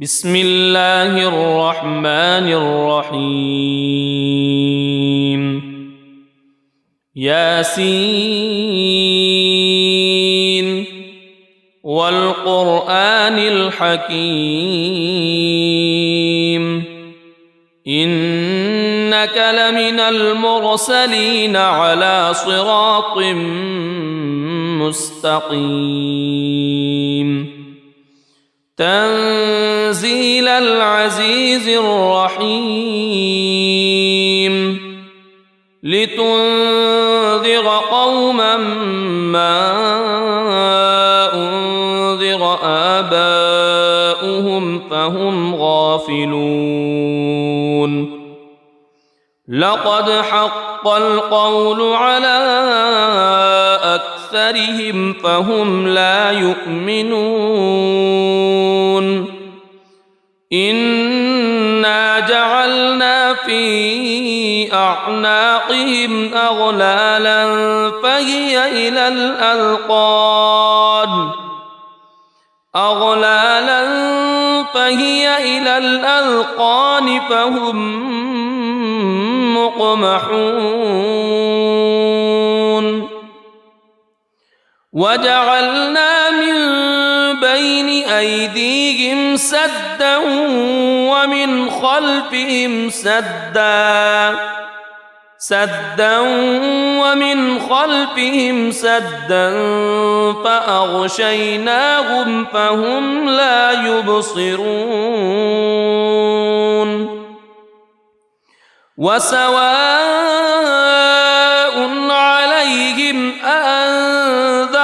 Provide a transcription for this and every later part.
بسم الله الرحمن الرحيم ياسين والقرآن الحكيم إنك لمن المرسلين على صراط مستقيم تنزيل العزيز الرحيم لتنذر قوما ما أنذر آباؤهم فهم غافلون لقد حق القول على أكثرهم فهم لا يؤمنون إنا جعلنا في أعناقهم أغلالا فهي إلى الأذقان فهم مقمحون وجعلنا من بين أيديهم سدا ومن خلفهم سدا فأغشيناهم فهم لا يبصرون وسواء عليهم أأنذرتهم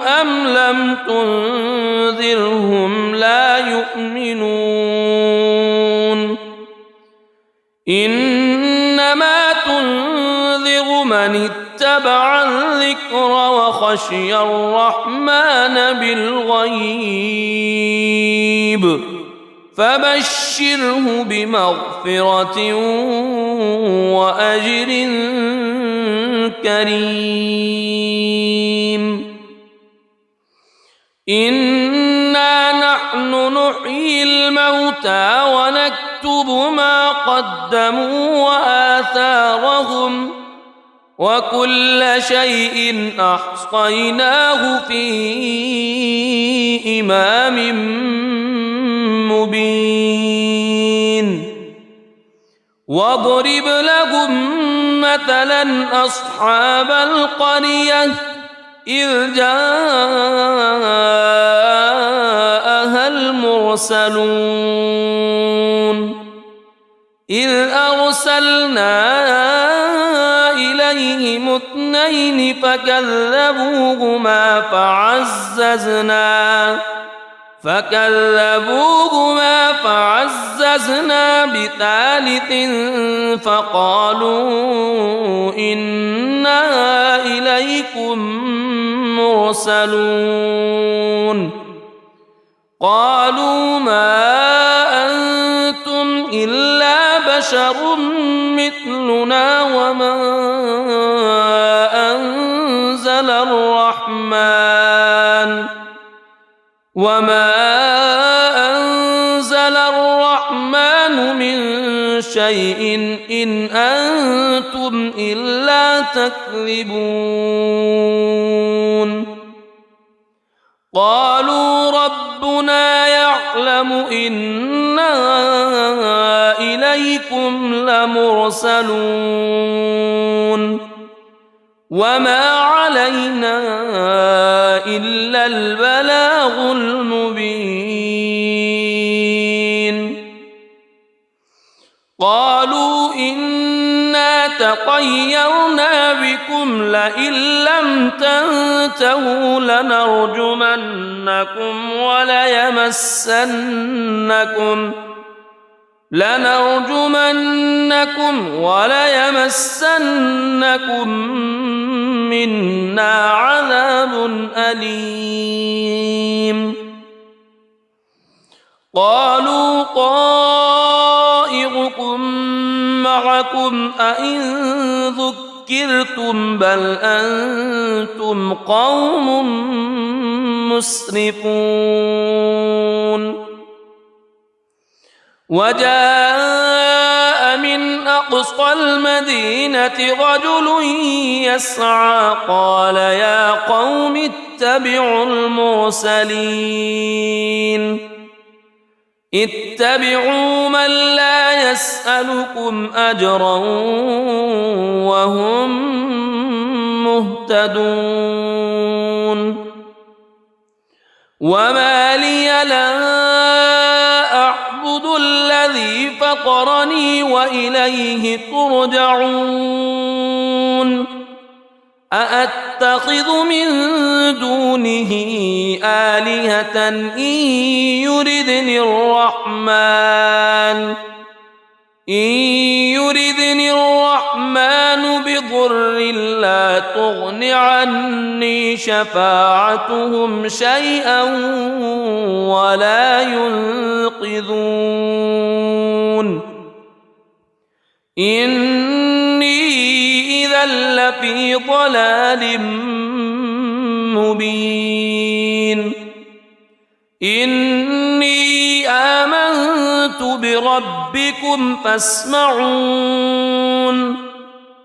أم لم تنذرهم لا يؤمنون إنما تنذر من اتبع الذكر وخشي الرحمن بالغيب فبشره بمغفرة وأجر كريم إنا نحن نحيي الموتى ونكتب ما قدموا وآثارهم وكل شيء أحصيناه في إمام مبين واضرب لهم مثلا أصحاب القرية إذ جاءها المرسلون إذ أرسلنا إليهم اثنين فكذبوهما فعززنا بثالث فقالوا إنا إليكم مرسلون قالوا ما أنتم إلا بشر مثلنا وما أنزل الرحمن من شيء إن أنتم إلا تكذبون قالوا ربنا يعلم إنا إليكم لمرسلون وما علينا إلا البلاغ المبين قالوا إنا تطيرنا بكم لئن لم تنتهوا لنرجمنكم وليمسنكم منا عذاب أليم قالوا طائركم معكم أئن ذكرتم بل أنتم قوم مسرفون وجاء من أقصى المدينة رجل يسعى قال يا قوم اتبعوا المرسلين اتبعوا من لا يسألكم أجرا وهم مهتدون وما لي لا أعبد الذي فطرني وإليه ترجعون أأتخذ من دونه آلهة إن يردني الرحمن بضر لا تغن عني شفاعتهم شيئا ولا ينقذون إني إذا لفي ضلال مبين إني آمنت بربكم فاسمعون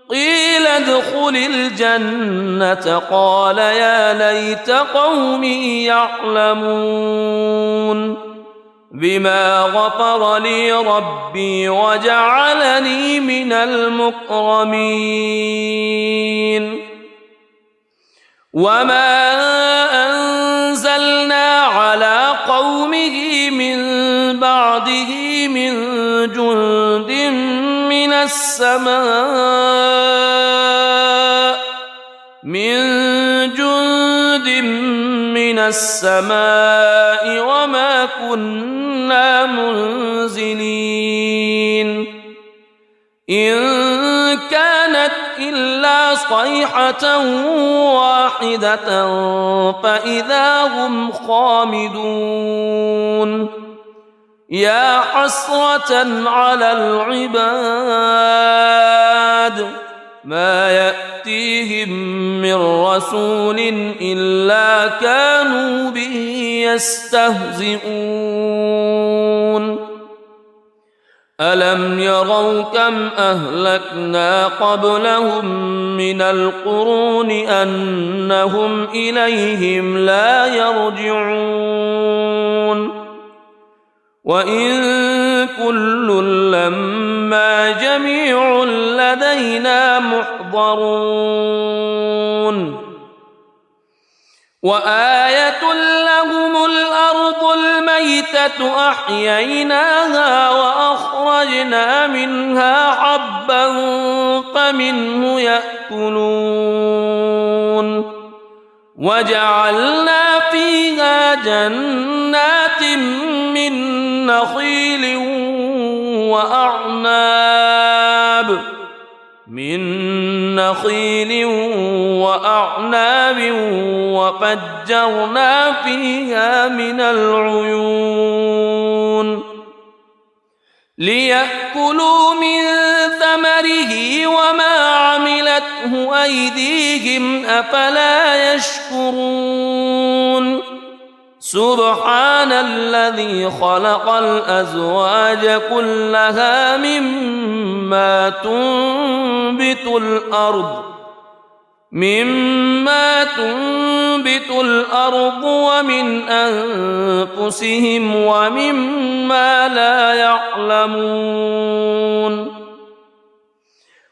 قيل ادخل الجنة قال يا ليت قومي يعلمون بما غفر لي ربي وجعلني من المكرمين وما أنزلنا على قومه من بعده من جند من السماء وما كنا منزلين إن كانت إلا صيحة واحدة فإذا هم خامدون يا حسرة على العباد ما يأتيهم من رسول إلا كانوا به يستهزئون ألم يروا كم أهلكنا قبلهم من القرون أنهم إليهم لا يرجعون وإن كل لما جميع لدينا محضرون وآية لهم الأرض الميتة أحييناها وأخرجنا منها حبا فمنه يأكلون وجعلنا فيها جنات من نخيل وأعناب وفجرنا فيها من العيون ليأكلوا من ثمره وما عملته أيديهم أفلا يشكرون سبحان الذي خلق الأزواج كلها مما تنبت الأرض ومن أنفسهم ومما لا يعلمون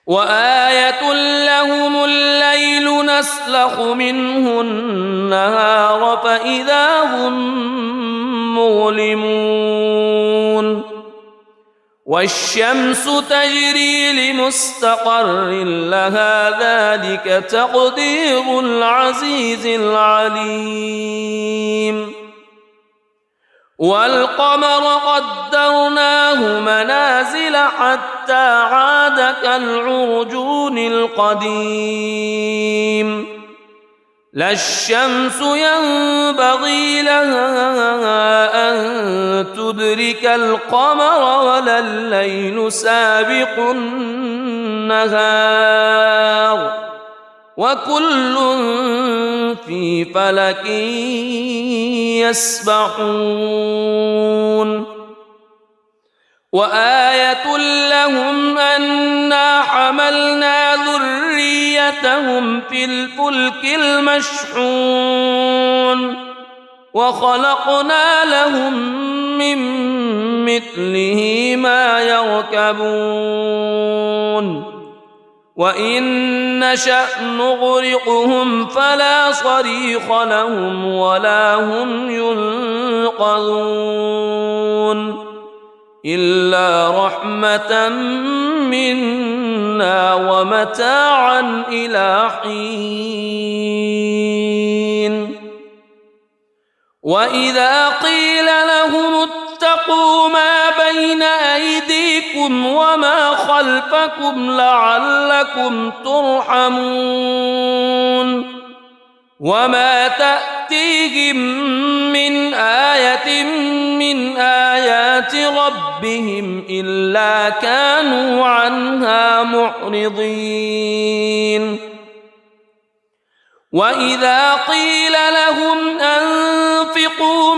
وآية لهم الليل نسلخ منه النهار فإذا هم مظلمون والشمس تجري لمستقر لها ذلك تقدير العزيز العليم والقمر قدرناه منازل حتى عاد كالعرجون القديم لا الشمس ينبغي لها أن تدرك القمر ولا الليل سابق النهار وكل في فلك يسبحون وآية لهم أنا حملنا ذريتهم في الفلك المشحون وخلقنا لهم من مثله ما يركبون وإن نشأ نغرقهم فلا صريخ لهم ولا هم ينقذون إلا رحمة منا ومتاعا إلى حين وإذا قيل لهم اتقوا ما بين أيديكم وما خلفكم لعلكم ترحمون وما تأتيهم من آية من آيات ربهم إلا كانوا عنها معرضين وإذا قيل لهم أنفقوا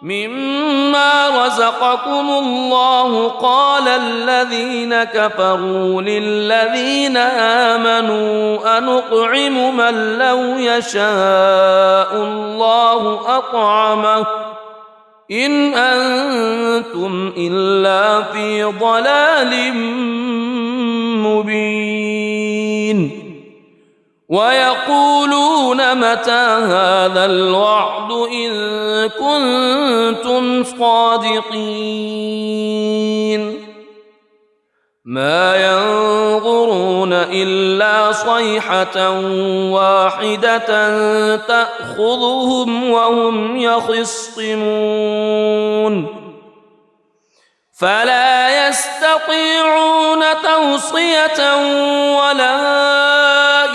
مما رزقكم الله قال الذين كفروا للذين آمنوا أنطعم من لو يشاء الله أطعمه إن أنتم إلا في ضلال مبين ويقولون متى هذا الوعد إن كنتم صادقين ما ينظرون إلا صيحة واحدة تأخذهم وهم يخصمون فلا يستطيعون توصية ولا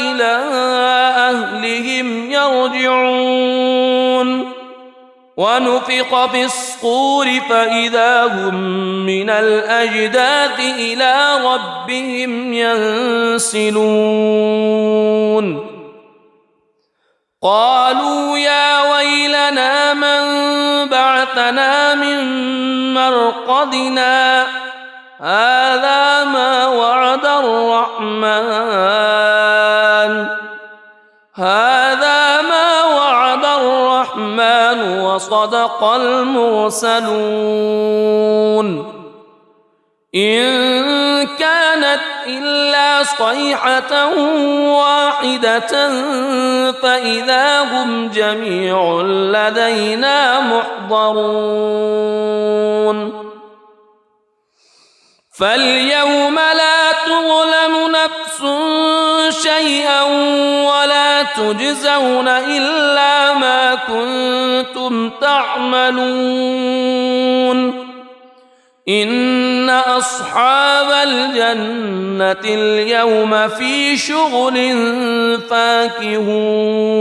إلى أهلهم يرجعون ونفخ في الصور فإذا هم من الأجداث إلى ربهم ينسلون قالوا يا ويلنا من بعثنا من مرقدنا هذا ما وعد الرحمن وصدق المرسلون إن كانت إلا صيحة واحدة فإذا هم جميع لدينا محضرون فاليوم لا تظلم نفس شيئا ولا تجزون إلا ما كنتم تعملون إن أصحاب الجنة اليوم في شغل فاكهون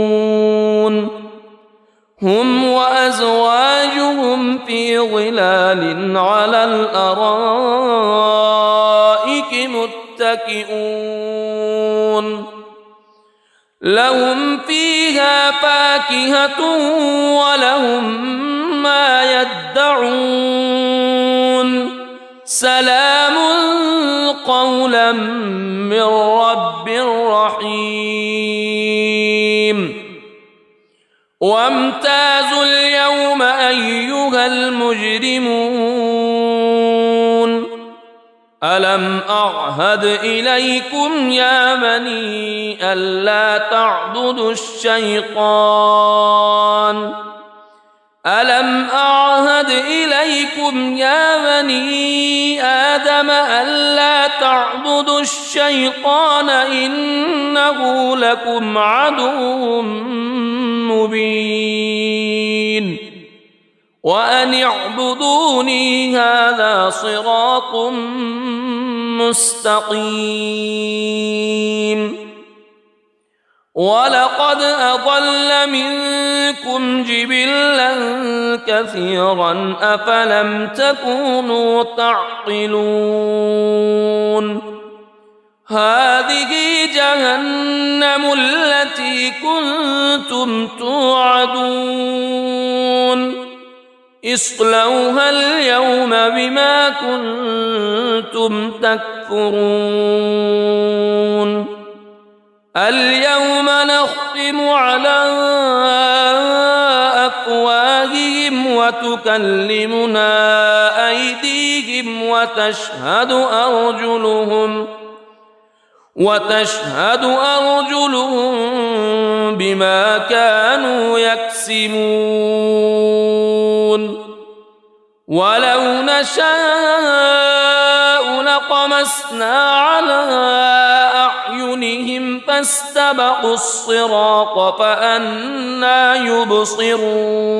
هم وأزواجهم في ظلال على الأرائك متكئون لهم فيها فاكهة ولهم ما يدعون سلام قولا من رب رحيم وامتازوا اليوم أيها المجرمون ألم أعهد إليكم يا بني ألا تعبدوا الشيطان ألم أعهد إليكم يا بني آدم ألا تعبدوا الشيطان إنه لكم عدو مبين وأن اعبدوني هذا صراط مستقيم ولقد أضل منكم جبلا كثيرا أفلم تكونوا تعقلون هذه جهنم التي كنتم توعدون اصلوها اليوم بما كنتم تكفرون اليوم نختم على أفواههم وتكلمنا أيديهم وتشهد أرجلهم بما كانوا يكسبون ولو نشاء لطمسنا على أعينهم فاستبقوا الصراط فأنى يبصرون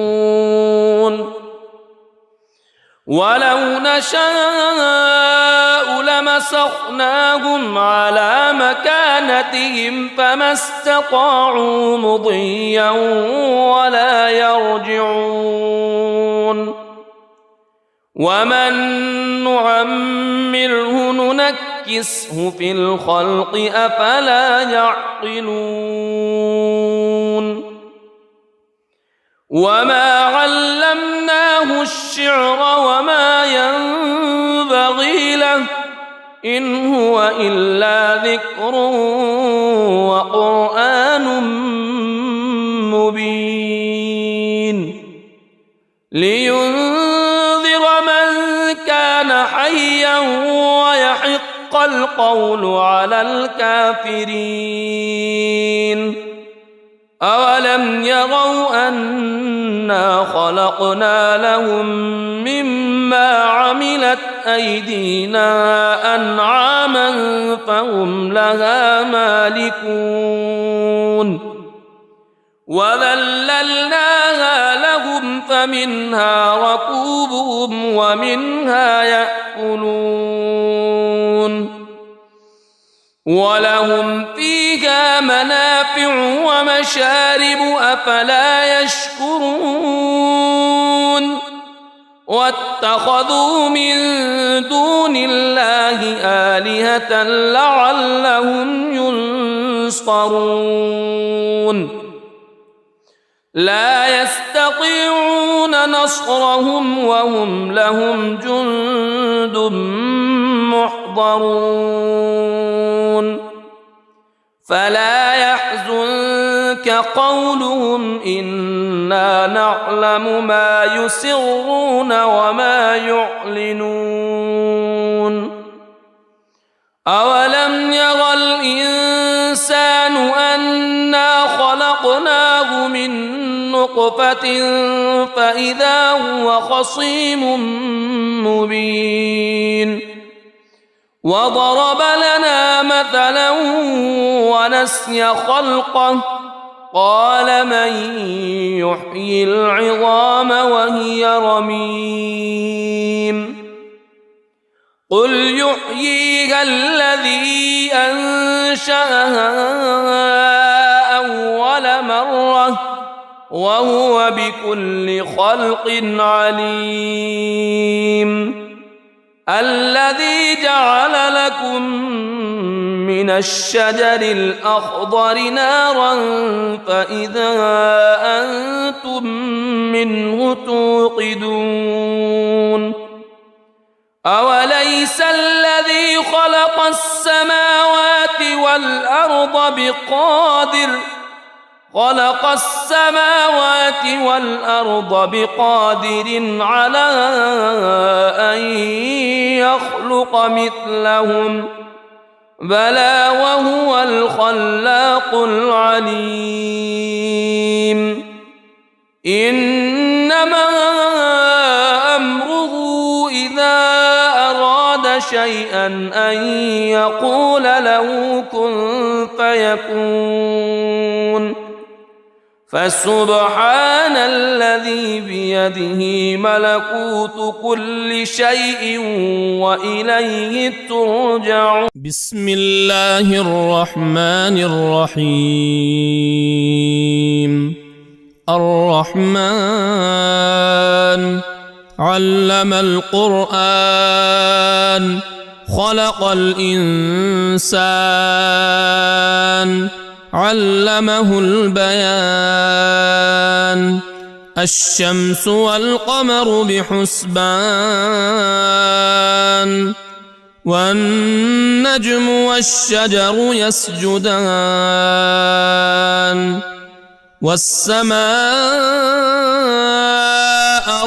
ولو نشاء لمسخناهم على مكانتهم فما استطاعوا مضيا ولا يرجعون ومن نعمره ننكسه في الخلق أفلا يعقلون وما علمناه الشعر وما ينبغي له إن هو إلا ذكر وقرآن مبين لينذر من كان حيا ويحق القول على الكافرين أولم يروا أنا خلقنا لهم مما عملت أيدينا أنعاما فهم لها مالكون وذللناها لهم فمنها ركوبهم ومنها يأكلون ولهم فيها منافع ومشارب أفلا يشكرون واتخذوا من دون الله آلهة لعلهم ينصرون لا يستطيعون نصرهم وهم لهم جند محضرون فلا يحزنك قولهم إنا نعلم ما يسرون وما يعلنون أولم ير الإنسان أنا خلقناه من نطفة فإذا هو خصيم مبين وضرب لنا مثلا ونسي خلقه قال من يحيي العظام وهي رميم قل يحييها الذي أنشأها أول مرة وهو بكل خلق عليم الذي جعل لكم من الشجر الأخضر نارا فإذا أنتم منه توقدون أوليس الذي خلق السماوات والأرض بقادر على أن يخلق مثلهم بلى وهو الخلاق العليم إنما أمره إذا أراد شيئا أن يقول له كن فيكون فسبحان الذي بيده ملكوت كل شيء وإليه ترجعون بسم الله الرحمن الرحيم الرحمن علم القرآن خلق الإنسان علمه البيان الشمس والقمر بحسبان والنجم والشجر يسجدان والسماء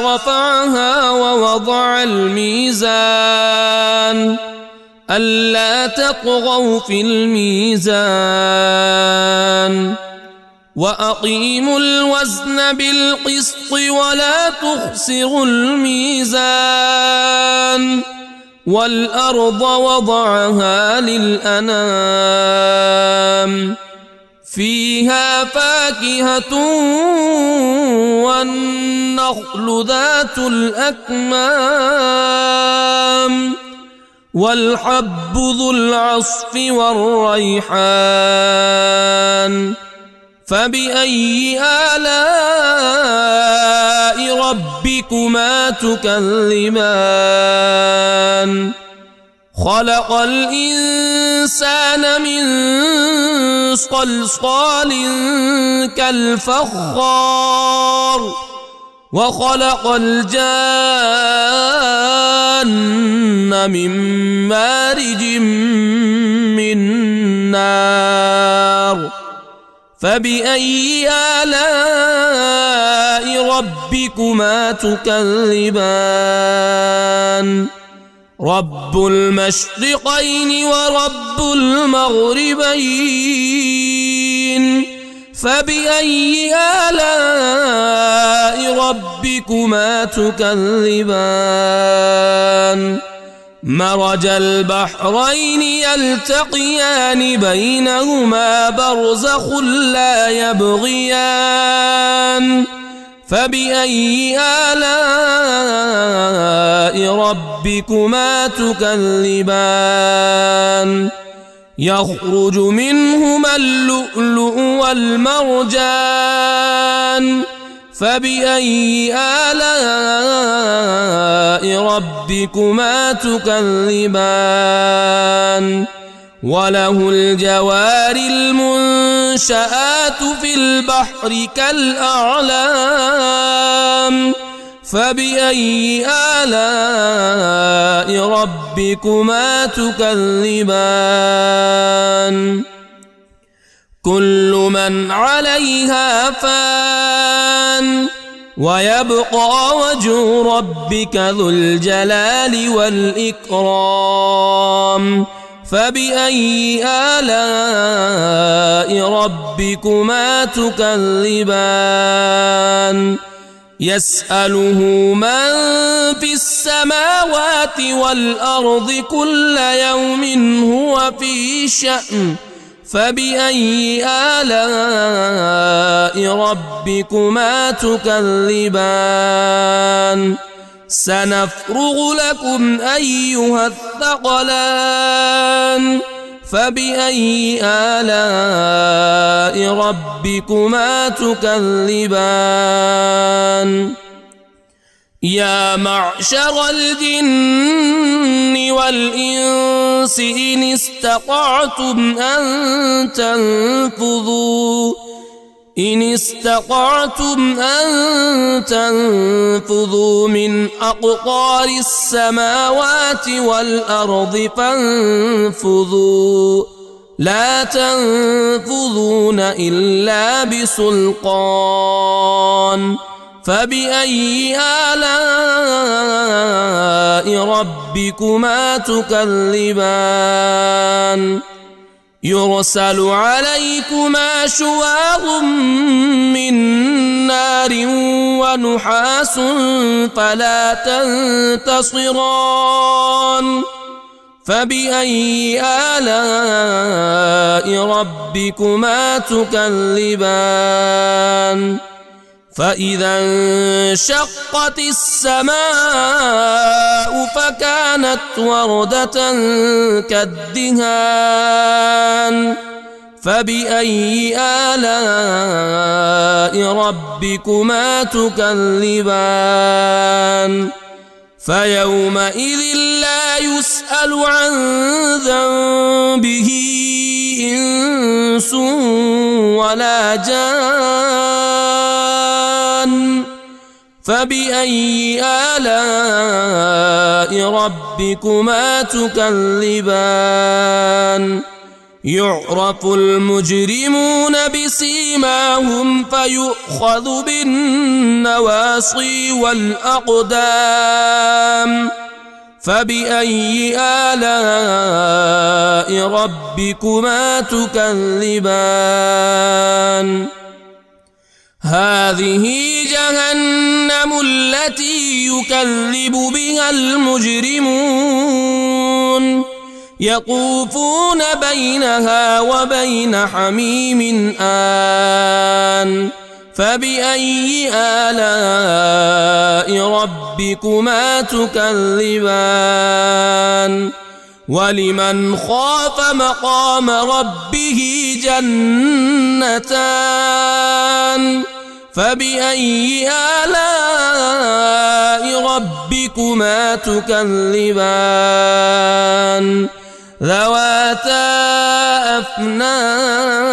رفعها ووضع الميزان ألا تطغوا في الميزان وأقيموا الوزن بالقسط ولا تخسروا الميزان والأرض وضعها للأنام فيها فاكهة والنخل ذات الأكمام والحب ذو العصف والريحان فبأي آلاء ربكما تكذبان خلق الإنسان من صلصال كالفخار وخلق الجان من مارج من نار فبأي آلاء ربكما تكذبان رب المشرقين ورب المغربين فبأي آلاء ربكما تكذبان مرج البحرين يلتقيان بينهما برزخ لا يبغيان فبأي آلاء ربكما تكذبان يخرج منهما اللؤلؤ والمرجان فبأي آلاء ربكما تكذبان وله الجوار المنشآت في البحر كالأعلام فبأي آلاء ربكما تكذبان كل من عليها فان ويبقى وجه ربك ذو الجلال والإكرام فبأي آلاء ربكما تكذبان يسأله من في السماوات والأرض كل يوم هو في شأن فبأي آلاء ربكما تكذبان سنفرغ لكم أيها الثقلان فبأي آلاء ربكما تكذبان يا معشر الجن والإنس إن استطعتم أن تنفذوا من أقطار السماوات والأرض فانفذوا لا تنفذون إلا بسلطان فبأي آلاء ربكما تكذبان يرسل عليكما شواظ من نار ونحاس فلا تنتصران فبأي آلاء ربكما تكذبان فإذا انشقت السماء فكانت وردة كالدهان فبأي آلاء ربكما تكذبان فيومئذ لا يسأل عن ذنبه إنس ولا جان فبأي آلاء ربكما تكذبان يعرف المجرمون بسيماهم فيؤخذ بالنواصي والأقدام فبأي آلاء ربكما تكذبان هذه جهنم التي يكذب بها المجرمون يطوفون بينها وبين حميم آن فبأي آلاء ربكما تكذبان ولمن خاف مقام ربه جنتان فبأي آلاء ربكما تكذبان ذواتا أفنان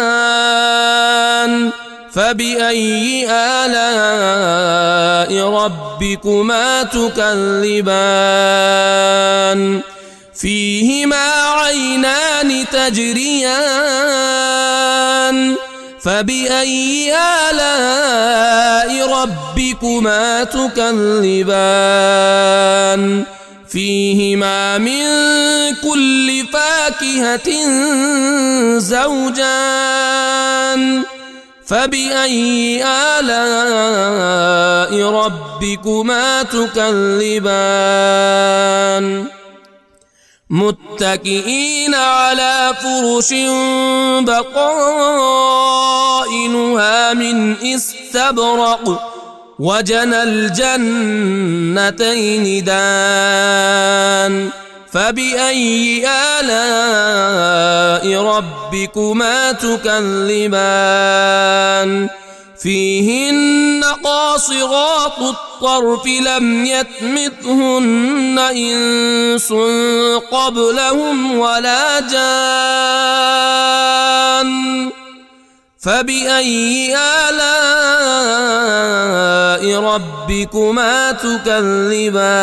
فبأي آلاء ربكما تكذبان فيهما عينان تجريان فبأي آلاء ربكما تكذبان فيهما من كل فاكهة زوجان فبأي آلاء ربكما تكذبان متكئين على فرش بطائنها من استبرق وجنى الجنتين دان فبأي آلاء ربكما تكذبان فيهن قاصرات الطرف لم يطمثهن إنس قبلهم ولا جان فبأي آلاء ربكما تكذبان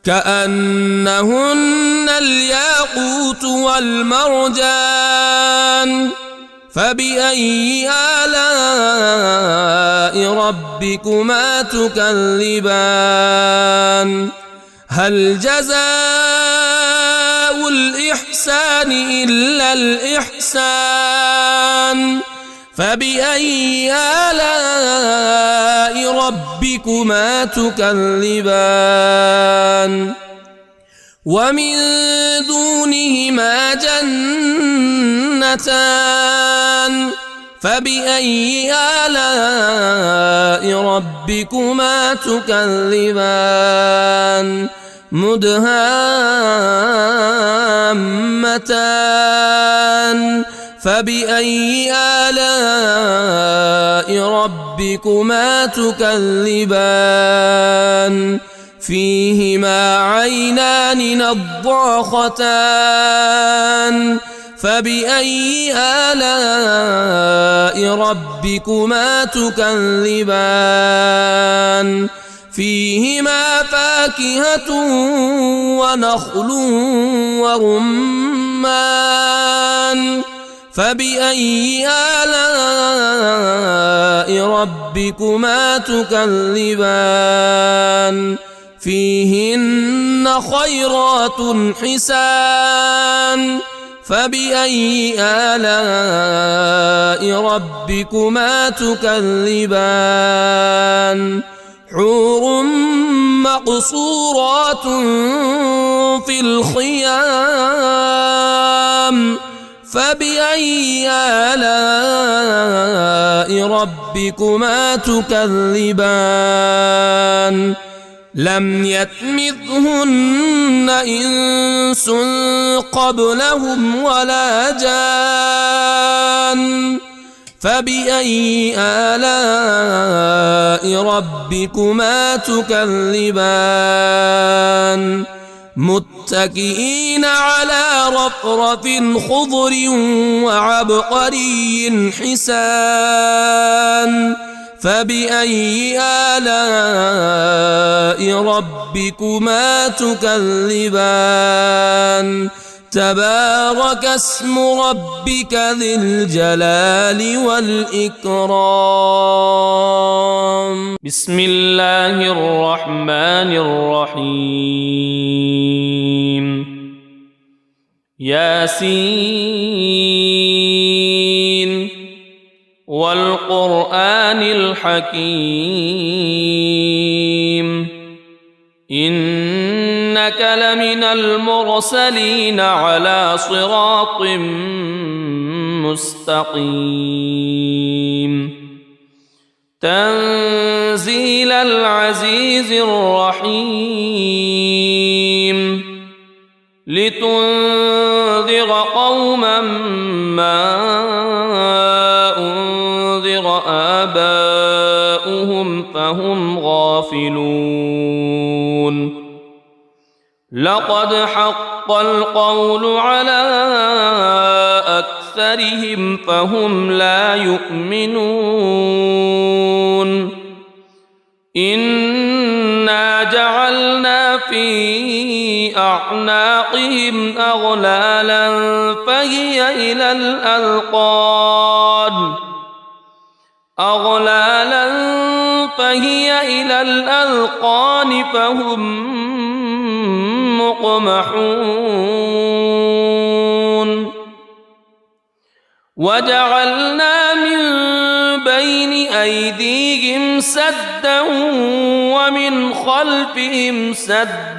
كأنهن الياقوت والمرجان فبأي آلاء ربكما تكذبان هل جزاء الإحسان إلا الإحسان فبأي آلاء ربكما تكذبان ومن دونهما جنتان فبأي آلاء ربكما تكذبان مدهامتان فبأي آلاء ربكما تكذبان فيهما عينان نضاختان فبأي آلاء ربكما تكذبان فيهما فاكهة ونخل ورمان فبأي آلاء ربكما تكذبان فيهن خيرات حسان فبأي آلاء ربكما تكذبان حور مقصورات في الخيام فبأي آلاء ربكما تكذبان لم يطمثهن إنس قبلهم ولا جان فبأي آلاء ربكما تكذبان متكئين على رفرف خضر وعبقري حسان فبأي آلاء ربكما تكذبان تبارك اسم ربك ذي الجلال والإكرام بسم الله الرحمن الرحيم ياسين والقرآن الحكيم إنك لمن المرسلين على صراط مستقيم تنزيل العزيز الرحيم لتنذر قوما ما أنذر آباؤهم فهم غافلون لقد حق القول على أكثرهم فهم لا يؤمنون إنا جعلنا في أعناقهم أغلالا فهي إلى الأذقان فهم مقمحون وجعلنا من بين أيديهم سدا ومن خلفهم سدا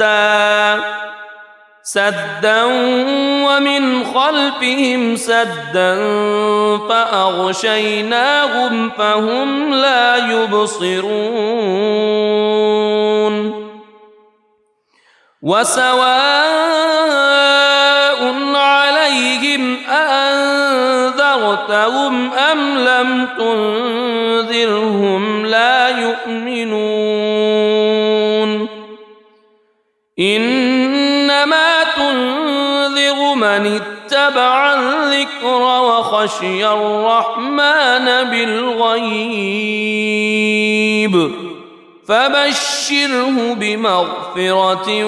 فأغشيناهم فهم لا يبصرون وسواء عليهم أأنذرتهم أم لم تنذرهم لا يؤمنون إنما تنذر من اتبع الذكر وخشي الرحمن بالغيب فبشره بمغفرة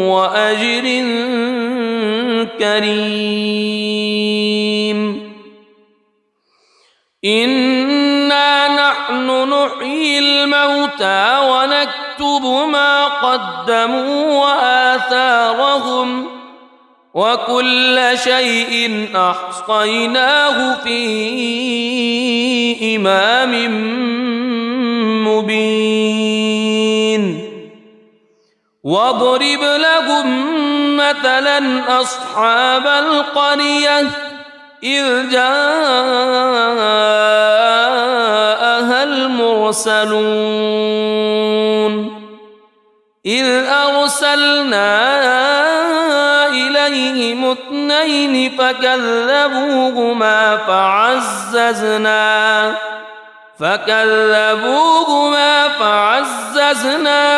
وأجر كريم إنا نحن نحيي الموتى ونكتب ما قدموا وآثارهم وكل شيء أحصيناه في إمام مبين واضرب لهم مثلا أصحاب القرية إذ جاءها المرسلون إذ أرسلنا إليهم اثنين فكذبوهما فعززنا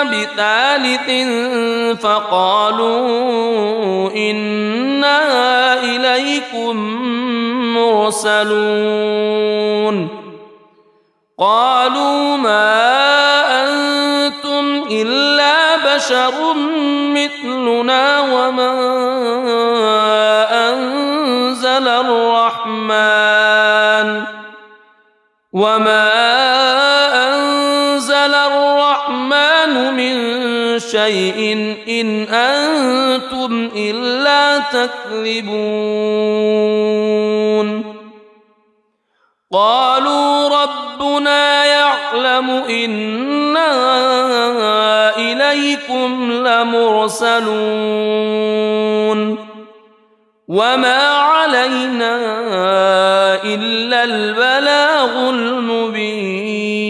بثالث فقالوا إنا إليكم مرسلون قالوا ما أنتم إلا بشر مثلنا وما أنزل الرحمن من شيء إن أنتم إلا تكذبون قالوا ربنا يعلم إنا إليكم لمرسلون وما علينا إلا البلاغ المبين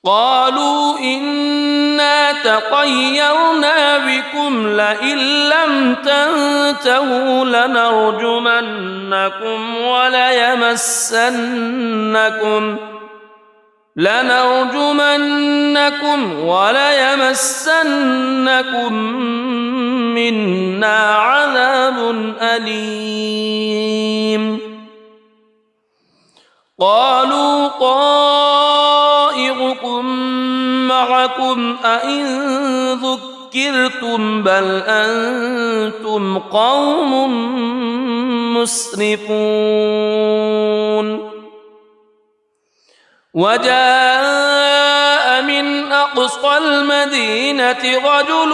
قالوا إنا تطيرنا بكم لئن لم تنتهوا لنرجمنكم وليمسنكم منا عذاب أليم قالوا طائركم معكم أئن ذكرتم بل أنتم قوم مسرفون وجاء من أقصى المدينة رجل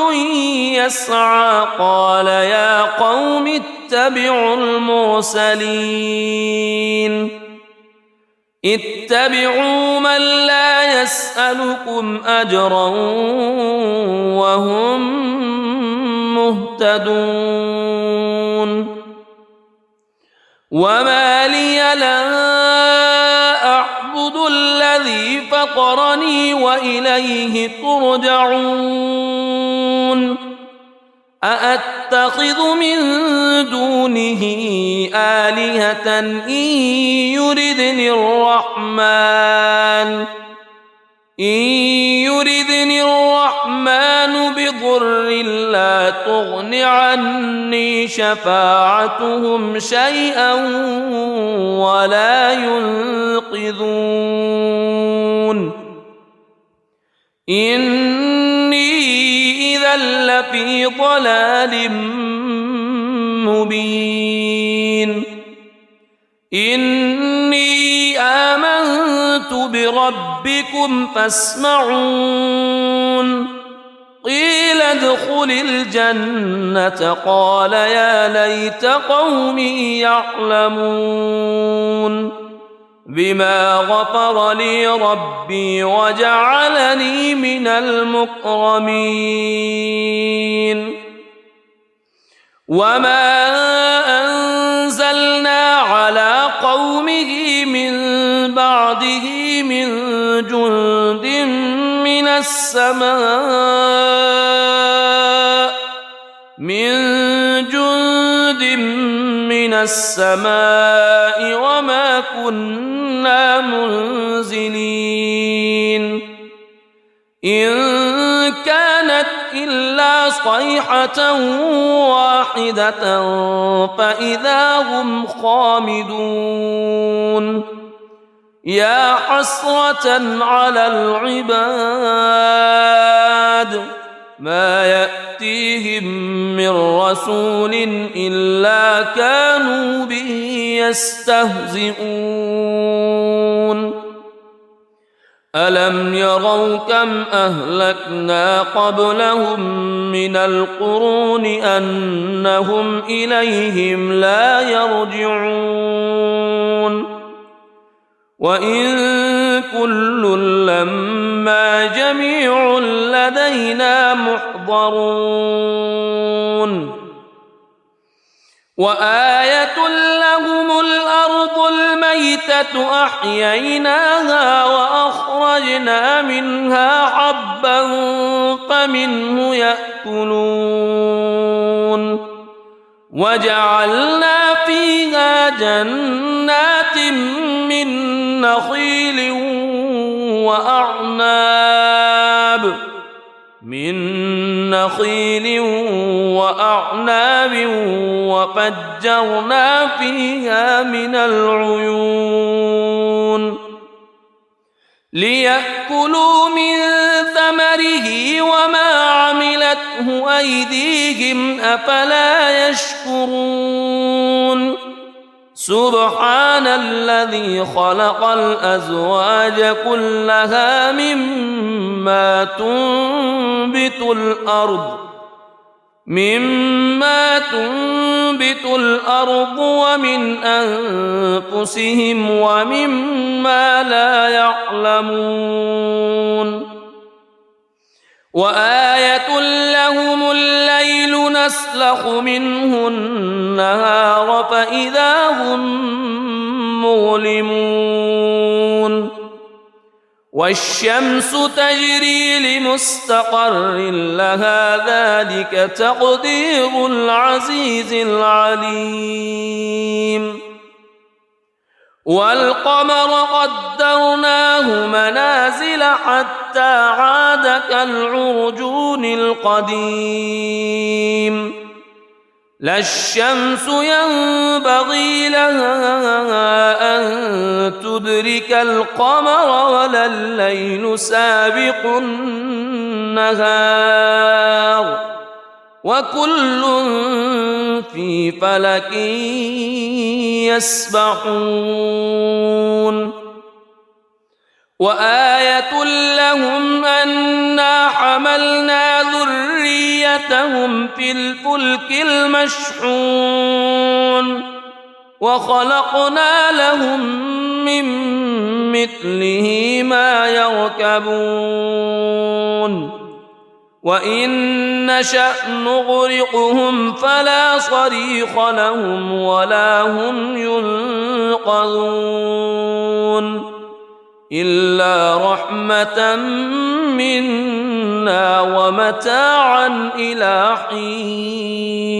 يسعى قال يا قوم اتبعوا المرسلين اتبعوا من لا يسألكم أجرا وهم مهتدون وما لي لا أعبد الذي فطرني وإليه ترجعون أأتخذ من دونه آلهة إن يردني الرحمن بضر لا تغن عني شفاعتهم شيئا ولا ينقذون إني إذا لفي ضلال مبين إني آمنت بربكم فاسمعون قيل ادخل الجنة قال يا ليت قومي يعلمون بما غفر لي ربي وجعلني من المكرمين وما أنزلنا على قومه من بعده من جند من السماء وما كنا منزلين إن كانت إلا صيحة واحدة فإذا هم خامدون يا حسرة على العباد ما يأتيهم من رسول إلا كانوا به يستهزئون ألم يروا كم أهلكنا قبلهم من القرون أنهم إليهم لا يرجعون وإن كل لما جميع لدينا محضرون وآية لهم الأرض الميتة أحييناها وأخرجنا منها حبا فمنه يأكلون وجعلنا فيها جنات من نخيل وأعناب وفجرنا فيها من العيون ليأكلوا من ثمره وما عملته أيديهم أفلا يشكرون سبحان الذي خلق الأزواج كلها مما تنبت الأرض ومن أنفسهم ومما لا يعلمون وآية لهم الليل نسلخ منه النهار فإذا هم مظلمون والشمس تجري لمستقر لها ذلك تقدير العزيز العليم والقمر قدرناه منازل حتى عاد كالعرجون القديم لا الشمس ينبغي لها أن تدرك القمر ولا الليل سابق النهار وكل في فلك يسبحون وآية لهم أنا حملنا ذريتهم في الفلك المشحون وخلقنا لهم من مثله ما يركبون وإن نشأ نغرقهم فلا صريخ لهم ولا هم ينقذون إلا رحمة منا ومتاعا إلى حين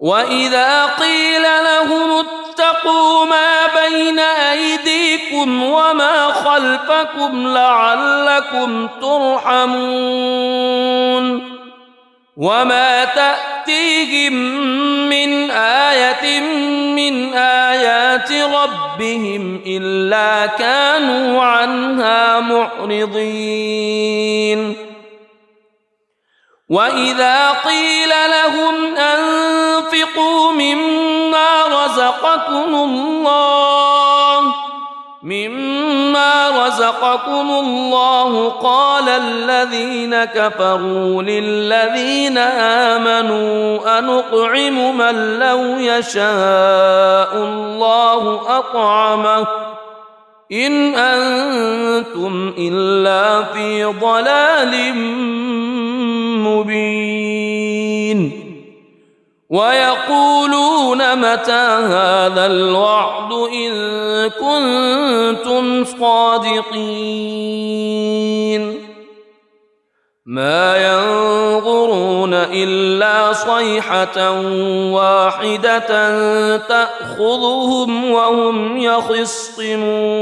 وإذا قيل لهم اتقوا ما بين أيديكم وما خلفكم لعلكم ترحمون وما تأتيهم من آية من آيات ربهم إلا كانوا عنها معرضين وإذا قيل لهم أنفقوا مما رزقكم الله قال الذين كفروا للذين آمنوا أنطعم من لو يشاء الله أطعمه إن أنتم إلا في ضلال مبين ويقولون متى هذا الوعد إن كنتم صادقين ما ينظرون إلا صيحة واحدة تأخذهم وهم يخصمون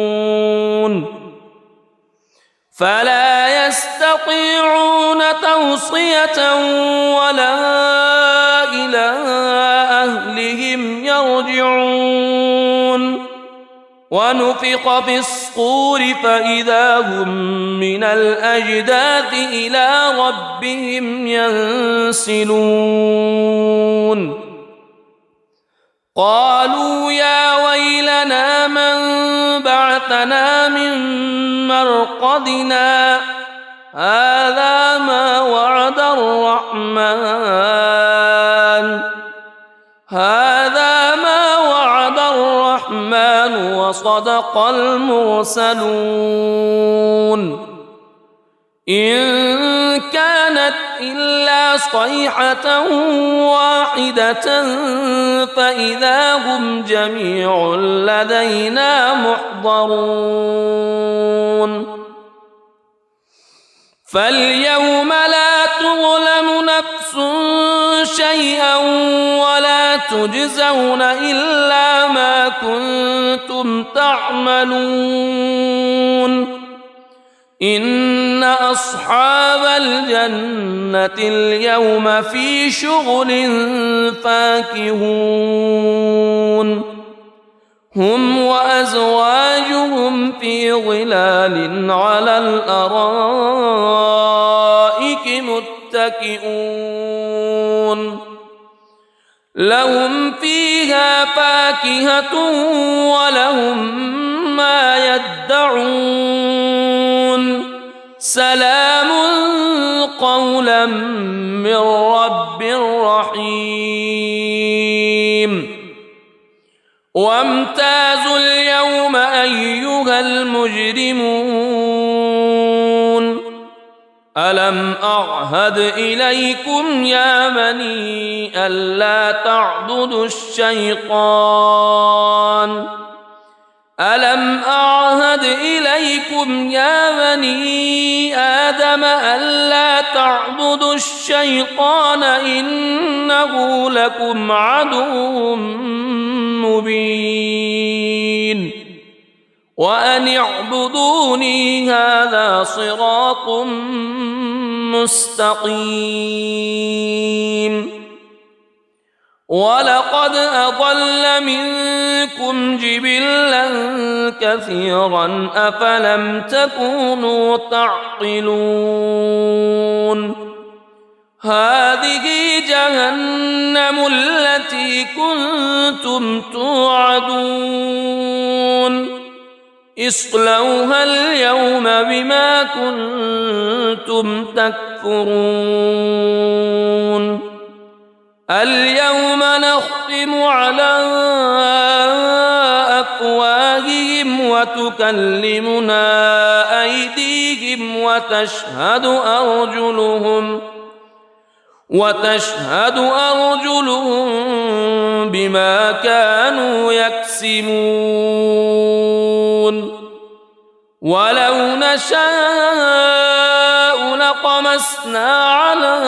فلا يستطيعون توصية ولا إلى أهلهم يرجعون ونفخ في الصور فإذا هم من الأجداث إلى ربهم ينسلون قالوا يا ويلنا من بعثنا من مرقدنا هذا ما وعد الرحمن وصدق المرسلون إن كانت إلا صيحة واحدة فإذا هم جميع لدينا محضرون فاليوم لا تظلم نفس شيئا ولا تجزون إلا ما كنتم تعملون إن أصحاب الجنة اليوم في شغل فاكهون هم وأزواجهم في ظلال على الأرائك متكئون لهم فيها فاكهة ولهم ما يدعون سلام قولا من رب رحيم وامتازوا اليوم أيها المجرمون ألم أعهد إليكم يا بني ألا تعبدوا الشيطان ألم أعهد إليكم يا بني آدم ألا تعبدوا الشيطان إنه لكم عدو مبين وأن اعبدوني هذا صراط مستقيم ولقد أضل منكم جبلا كثيرا أفلم تكونوا تعقلون هذه جهنم التي كنتم توعدون اصلوها اليوم بما كنتم تكفرون اليوم نختم على أفواههم وتكلمنا أيديهم وتشهد أرجلهم بما كانوا يكسبون ولو نشاء لطمسنا على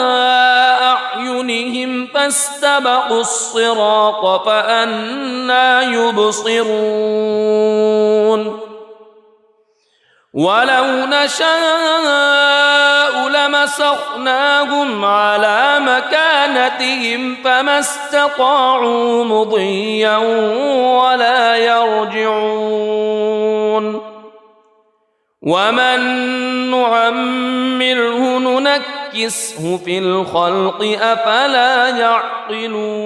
أعينهم فاستبقوا الصراط فأنى يبصرون ولو نشاء لمسخناهم على مكانتهم فما استطاعوا مضيا ولا يرجعون ومن نعمره ننكسه في الخلق أفلا يعقلون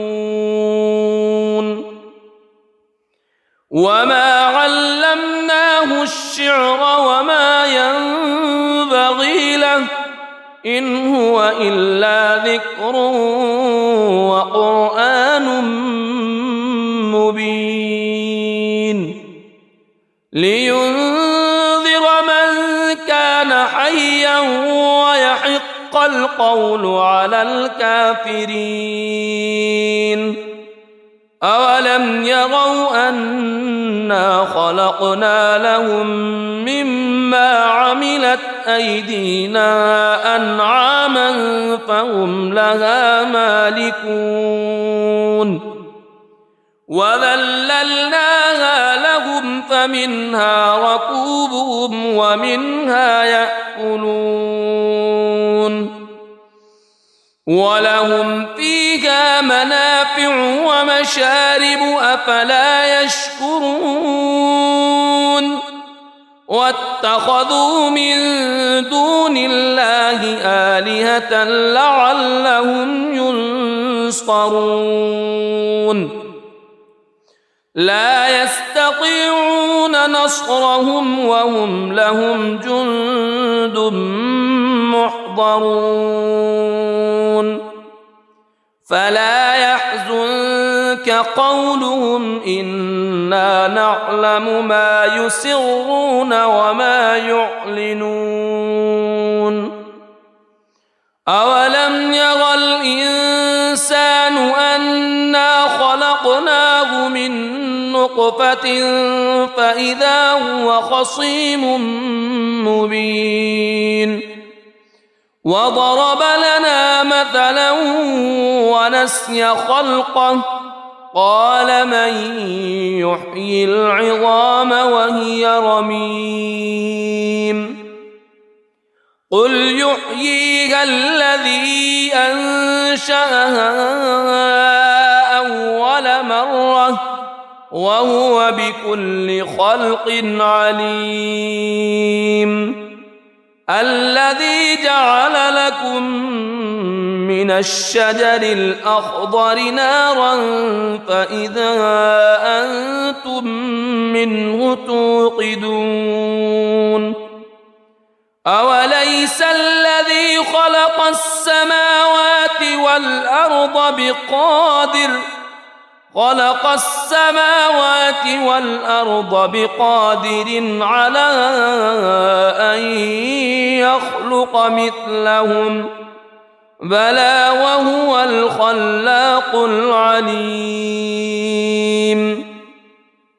وما علمناه الشعر وما ينبغي له إن هو إلا ذكر وقرآن مبين لينذر من كان حيا ويحق القول على الكافرين أولم يروا أنا خلقنا لهم مما عملت أيدينا أنعاما فهم لها مالكون وذللناها لهم فمنها ركوبهم ومنها يأكلون ولهم فيها منافع ومشارب أفلا يشكرون واتخذوا من دون الله آلهة لعلهم ينصرون لا يستطيعون نصرهم وهم لهم جند محضرون فلا يحزنك قولهم إنا نعلم ما يسرون وما يعلنون أولم ير الإنسان أنا خلقناه من نطفة فإذا هو خصيم مبين وضرب لنا مثلا ونسي خلقه قال من يحيي العظام وهي رميم قل يحييها الذي أنشأها أول مرة وهو بكل خلق عليم الذي جعل لكم من الشجر الأخضر نارا فإذا أنتم منه توقدون أوليس الذي خلق السماوات والأرض بقادر على أن يخلق مثلهم بلى وهو الخلاق العليم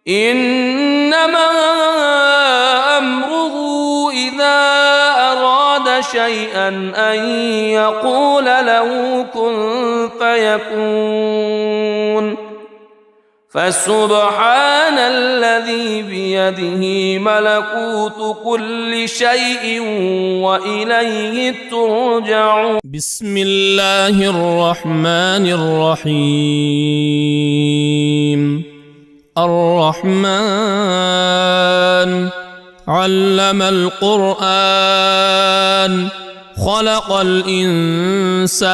إنما أمره إذا أراد شيئا أن يقول له كن فيكون فسبحان الذي بيده ملكوت كل شيء وإليه ترجعون. بسم الله الرحمن الرحيم. الرحمن علم القرآن خلق الإنسان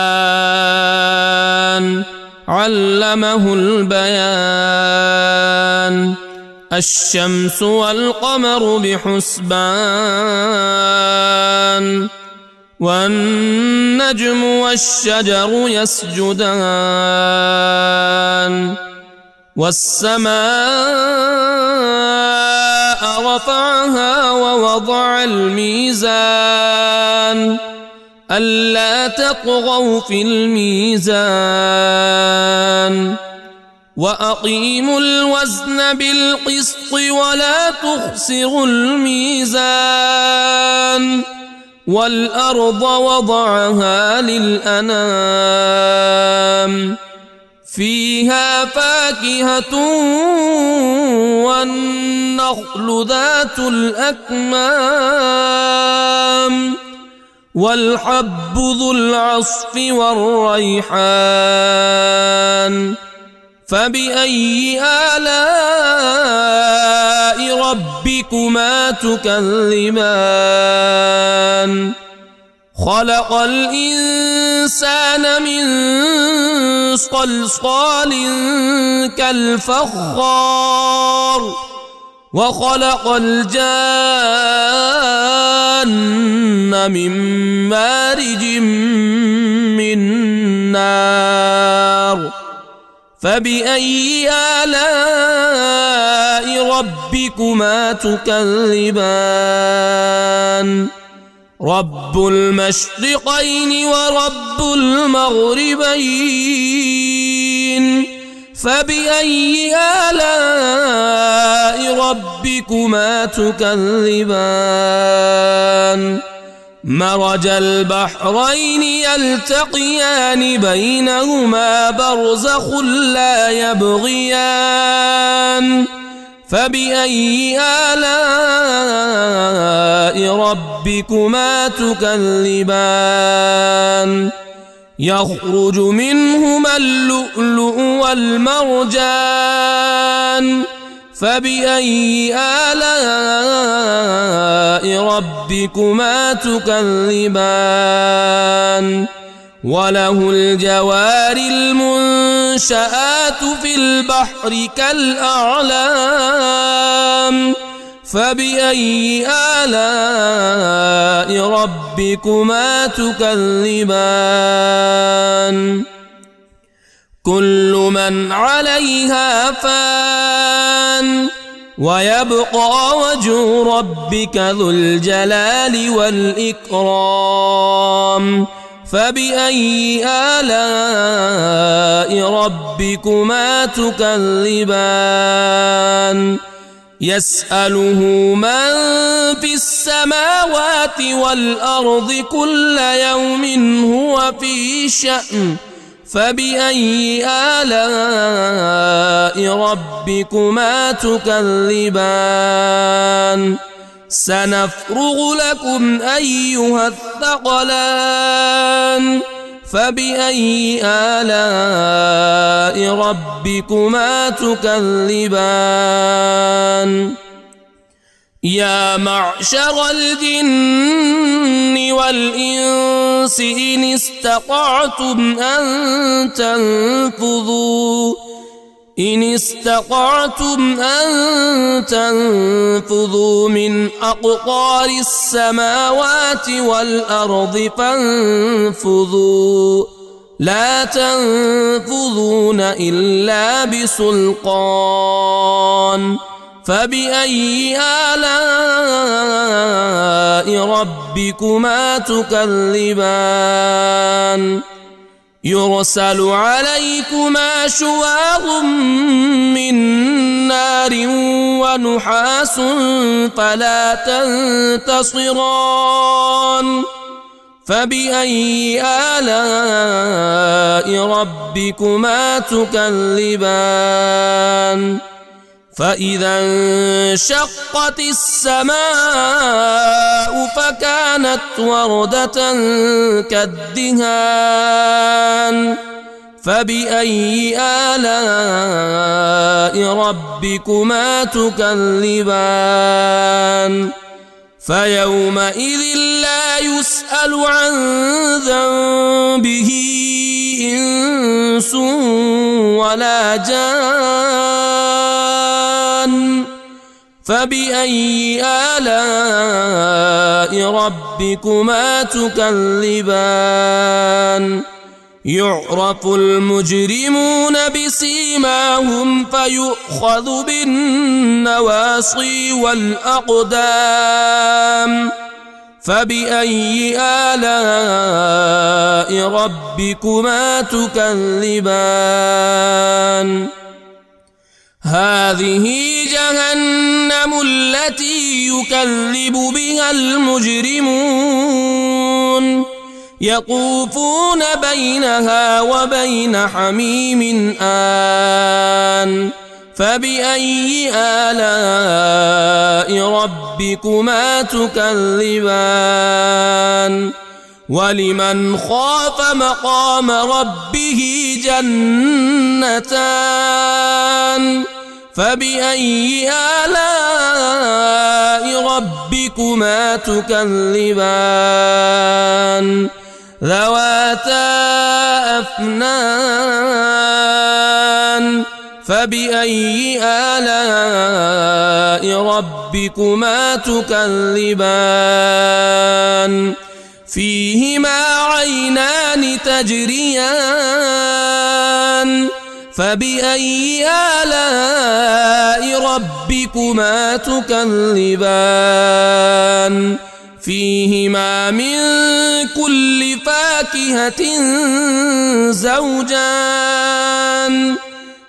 علمه البيان. الشمس والقمر بحسبان والنجم والشجر يسجدان. والسماء رفعها ووضع الميزان ألا تطغوا في الميزان وأقيموا الوزن بالقسط ولا تخسروا الميزان. والأرض وضعها للأنام فيها فاكهة والنخل ذات الأكمام والحب ذو العصف والريحان. فبأي آلاء ربكما تكذبان؟ خلق الإنسان من صلصال كالفخار وخلق الجان من مارج من نار. فبأي آلاء ربكما تكذبان؟ رب المشرقين ورب المغربين. فبأي آلاء ربكما تكذبان؟ مرج البحرين يلتقيان بينهما برزخ لا يبغيان. فبأي آلاء ربكما تكذبان؟ يخرج منهما اللؤلؤ والمرجان. فبأي آلاء ربكما تكذبان؟ وله الجوار المنشآت في البحر كالأعلام. فبأي آلاء ربكما تكذبان؟ كل من عليها فان ويبقى وجه ربك ذو الجلال والإكرام. فبأي آلاء ربكما تكذبان؟ يسأله من في السماوات والأرض كل يوم هو في شأن. فبأي آلاء ربكما تكذبان؟ سنفرغ لكم أيها الثقلان. فبأي آلاء ربكما تكذبان؟ يا معشر الجن والإنس إن استطعتم أن تنفذوا من أقطار السماوات والأرض فانفذوا لا تنفذون إلا بسلطان. فبأي آلاء ربكما تكذبان؟ يرسل عليكما شواظ من نار ونحاس فلا تنتصران. فبأي آلاء ربكما تكذبان فإذا انشقت السماء فكانت وردة كالدهان فبأي آلاء ربكما تكذبان فيومئذ لا يسأل عن ذنبه إنس ولا جان فبأي آلاء ربكما تكذبان يعرف المجرمون بسيماهم فيؤخذ بالنواصي والأقدام فبأي آلاء ربكما تكذبان هذه جهنم التي يكذب بها المجرمون يطوفون بينها وبين حميم آن فبأي آلاء ربكما تكذبان ولمن خاف مقام ربه جنتان فبأي آلاء ربكما تكذبان ذواتا أفنان فبأي آلاء ربكما تكذبان فيهما عينان تجريان فبأي آلاء ربكما تكذبان فيهما من كل فاكهة زوجان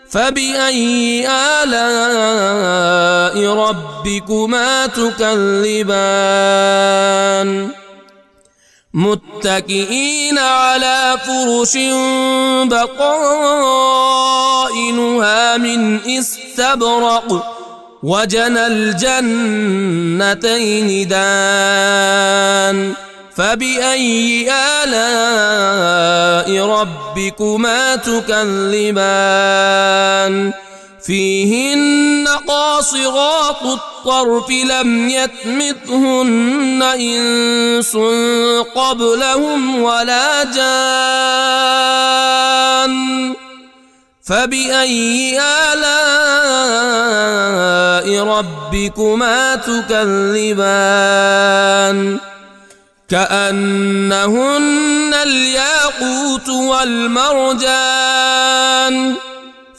فبأي آلاء ربكما تكذبان متكئين على فرش بطائنها من استبرق وجنى الجنتين دان فبأي آلاء ربكما تكذبان فيهن قاصرات الطرف لم يطمثهن إنس قبلهم ولا جان فبأي آلاء ربكما تكذبان كأنهن الياقوت والمرجان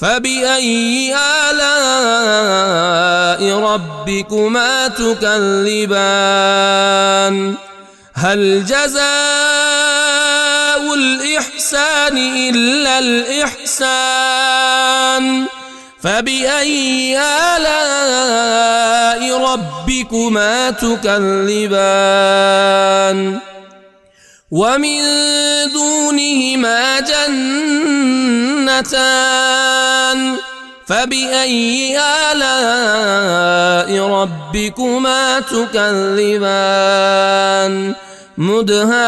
فبأي آلاء ربكما تكذبان هل جزاء الإحسان إلا الإحسان فبأي آلاء ربكما تكذبان ومن دونهما جنتان فبأي آلاء ربكما تكذبان مدهامتان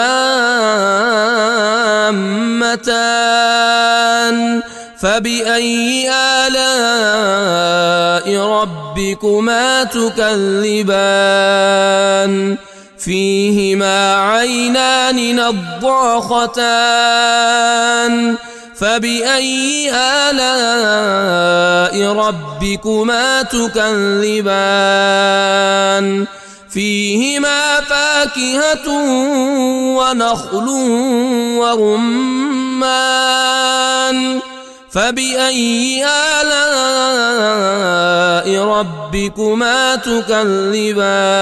فبأي آلاء ربكما تكذبان فيهما عينان نضاختان فبأي آلاء ربكما تكذبان فيهما فاكهة ونخل ورمان فبأي آلاء ربكما تكذبان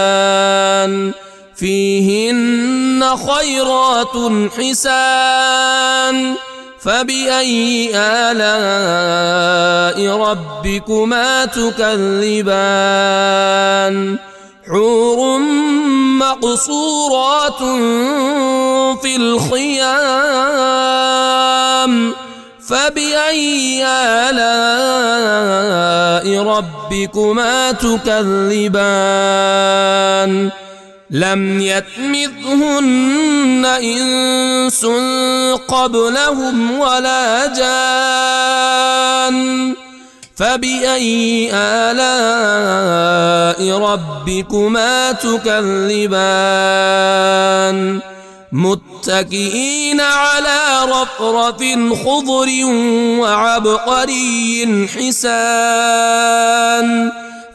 فيهن خيرات حسان فبأي آلاء ربكما تكذبان حور مقصورات في الخيام فبأي آلاء ربكما تكذبان لم يطمثهن إنس قبلهم ولا جان فبأي آلاء ربكما تكذبان متكئين على رفرف خضر وعبقري حسان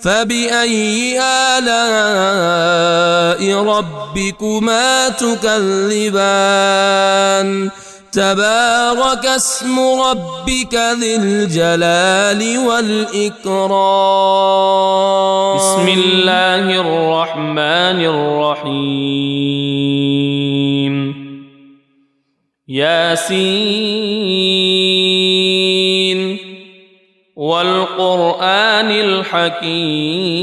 فبأي آلاء ربكما تكذبان تبارك اسم ربك ذي الجلال والإكرام بسم الله الرحمن الرحيم ياسين والقرآن الحكيم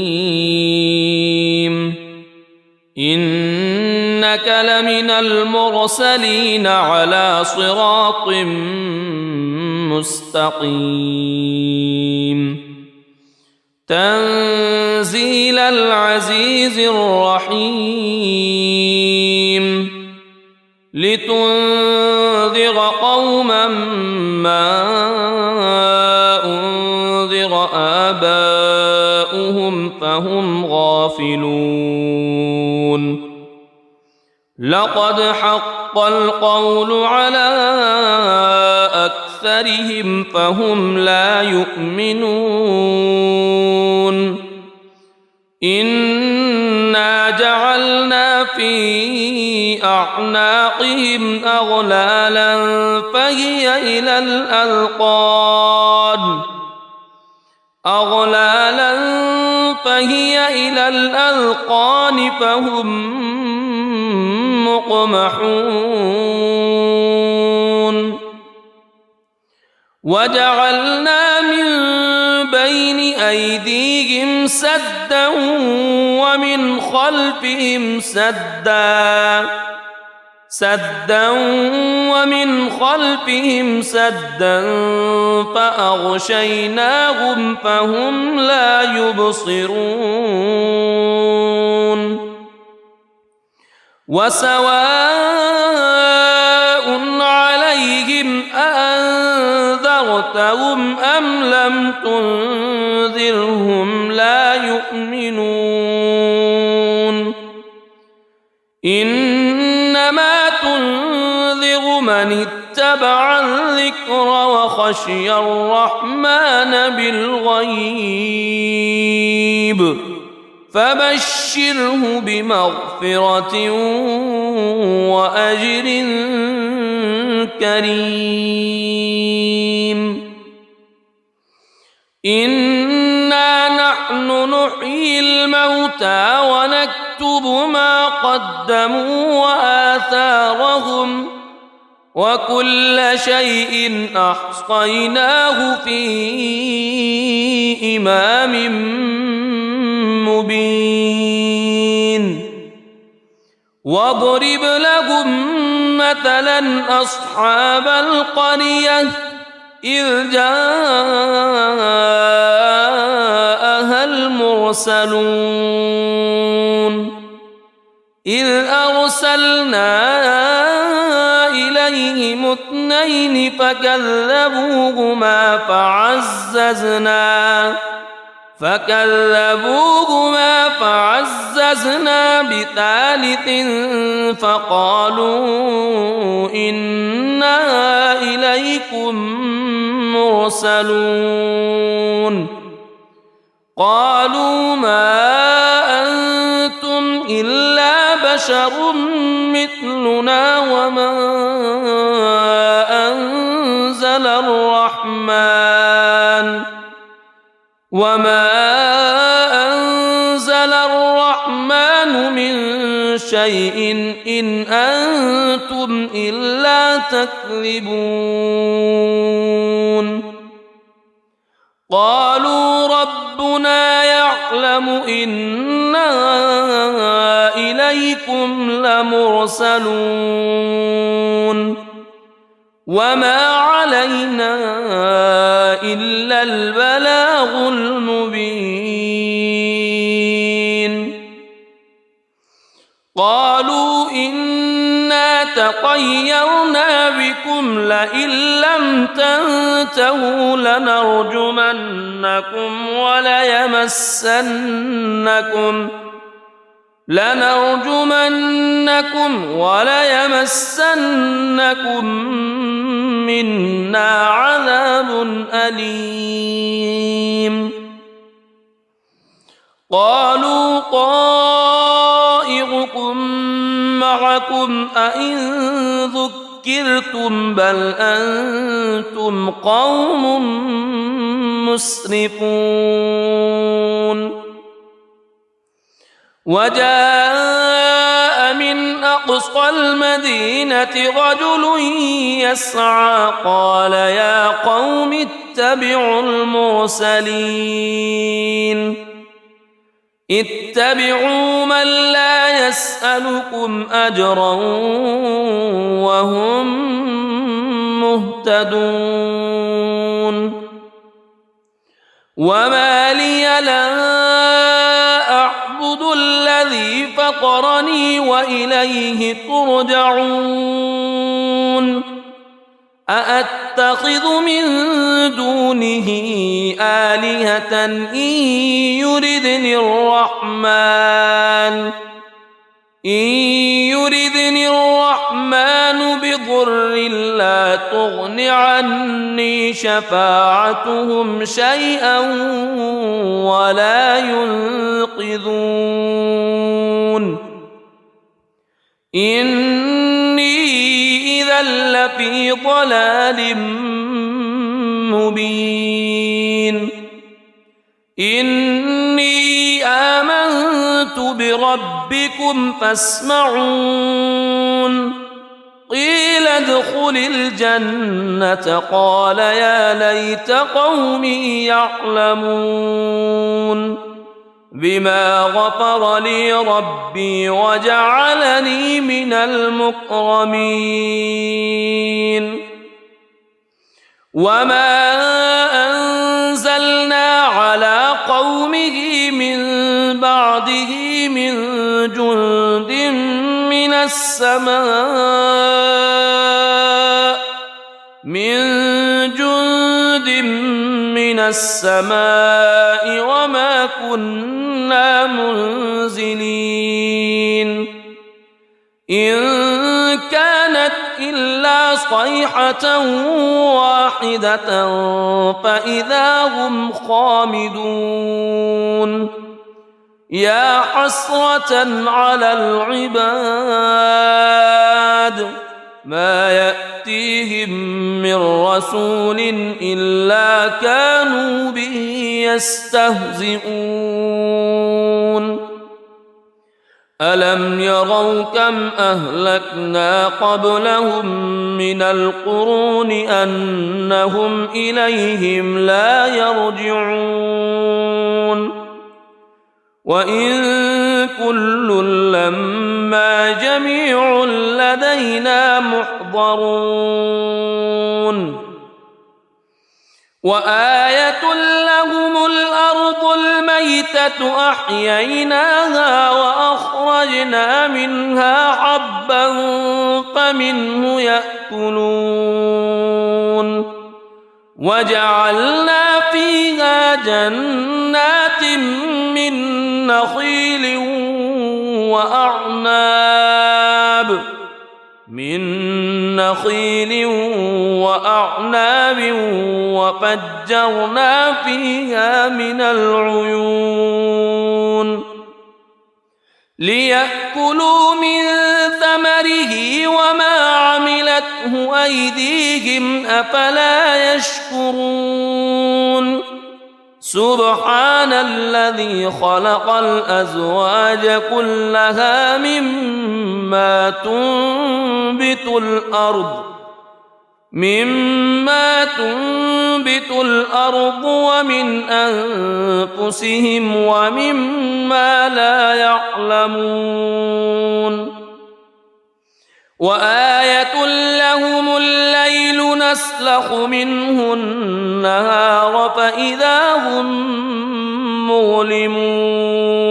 إنك لمن المرسلين على صراط مستقيم تنزيل العزيز الرحيم لتنذر قوما ما أنذر آباؤهم فهم غافلون لقد حق القول على أكثرهم فهم لا يؤمنون إنا جعلنا في أعناقهم أغلالا فهي إلى الأذقان فهم مقمحون وجعلنا من بين أيديهم سدا ومن خلفهم سدا فأغشيناهم فهم لا يبصرون وسواء عليهم أأنذرتهم أم لم تنذرهم لا يؤمنون إنما تنذر من اتبع الذكر وخشي الرحمن بالغيب فبشره بمغفرة وأجر كريم إنا نحن نحيي الموتى ونكتب ما قدموا وآثارهم وكل شيء أحصيناه في إمام مبين واضرب لهم مثلا أصحاب القرية إذ جاءها المرسلون إذ أرسلنا إليهم اثنين فكذبوهما فعززنا بثالث فقالوا إنا إليكم مرسلون قالوا ما أنتم إلا بشر مثلنا وما أنزل الرحمن من شيء إن أنتم إلا تكذبون قالوا رب ربنا يعلم إنا إليكم لمرسلون وما علينا إلا البلاغ المبين قالوا إنا تطيرنا بكم لئن لم تنتهوا لنرجمنكم وليمسنكم منا عذاب أليم قالوا طائركم معكم أئن ذكرتم بل أنتم قوم مسرفون وجاء من أقصى المدينة رجل يسعى قال يا قوم اتبعوا اتبعوا من لا يسألكم أجرا وهم مهتدون وما لي لا أعبد الذي فطرني وإليه ترجعون أأتخذ من دونه آلهة إن يردني الرحمن بضر لا تغن عني شفاعتهم شيئا ولا ينقذون إني إذا لفي ضلال مبين إني آمنت بربكم فاسمعون قيل ادخل الجنة قال يا ليت قومي يعلمون بما غفر لي ربي وجعلني من المكرمين وما أنزلنا على قومه من بعده من جند من السماء وما كنا منزلين إن كانت إلا صيحة واحدة فإذا هم خامدون يا حسرة على العباد ما يأتيهم من رسول إلا كانوا به يستهزئون ألم يروا كم أهلكنا قبلهم من القرون أنهم إليهم لا يرجعون وإن كل لما جميع لدينا محضرون وآية لهم الأرض الميتة أحييناها وأخرجنا منها حبا فمنه يأكلون وجعلنا فيها جنات من نخيل وأعناب وفجرنا فيها من العيون ليأكلوا من ثمره وما عملته أيديهم أفلا يشكرون سبحان الذي خلق الأزواج كلها مما تنبت الأرض مما تنبت الأرض ومن أنفسهم ومما لا يعلمون وآية لهم الليل نسلخ منه النهار فإذا هم مظلمون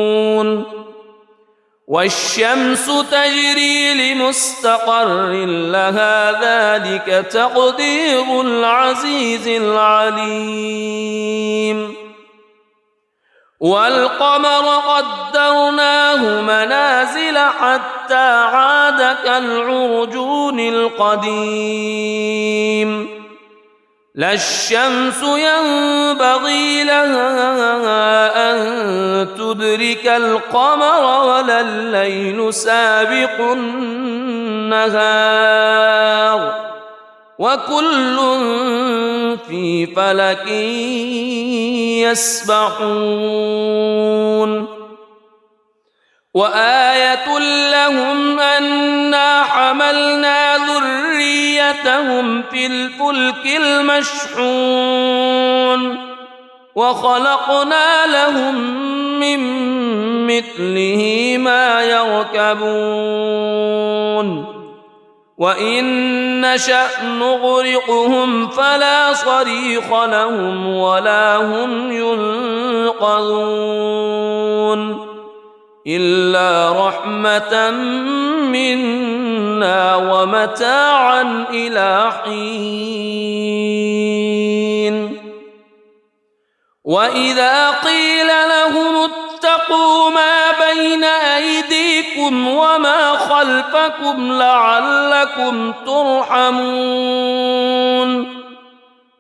والشمس تجري لمستقر لها ذلك تقدير العزيز العليم والقمر قدرناه منازل حتى عاد كالعرجون القديم لا الشمس ينبغي لها أن تدرك القمر ولا الليل سابق النهار وكل في فلك يسبحون وآية لهم أنا حملنا ذريتهم في الفلك المشحون وخلقنا لهم من مثله ما يركبون وإن نشأ نغرقهم فلا صريخ لهم ولا هم ينقذون إلا رحمة منا ومتاعا إلى حين وإذا قيل لهم اتقوا ما بين أيديكم وما خلفكم لعلكم ترحمون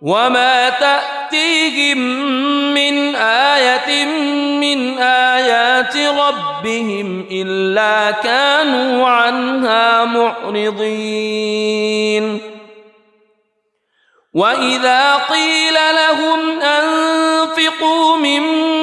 وما تأتيهم من آية من آيات ربهم إلا كانوا عنها معرضين وإذا قيل لهم أنفقوا مما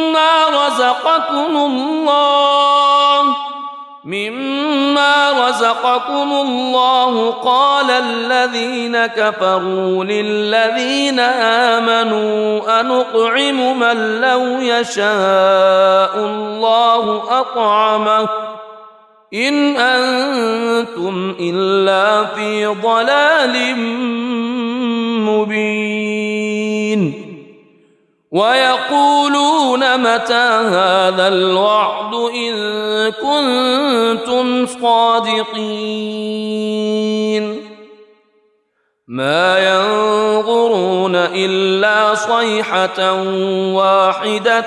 رزقكم الله قال الذين كفروا للذين آمنوا أنطعم من لو يشاء الله أطعمه إن أنتم إلا في ضلال مبين ويقولون متى هذا الوعد إن كنتم صادقين ما ينظرون إلا صيحة واحدة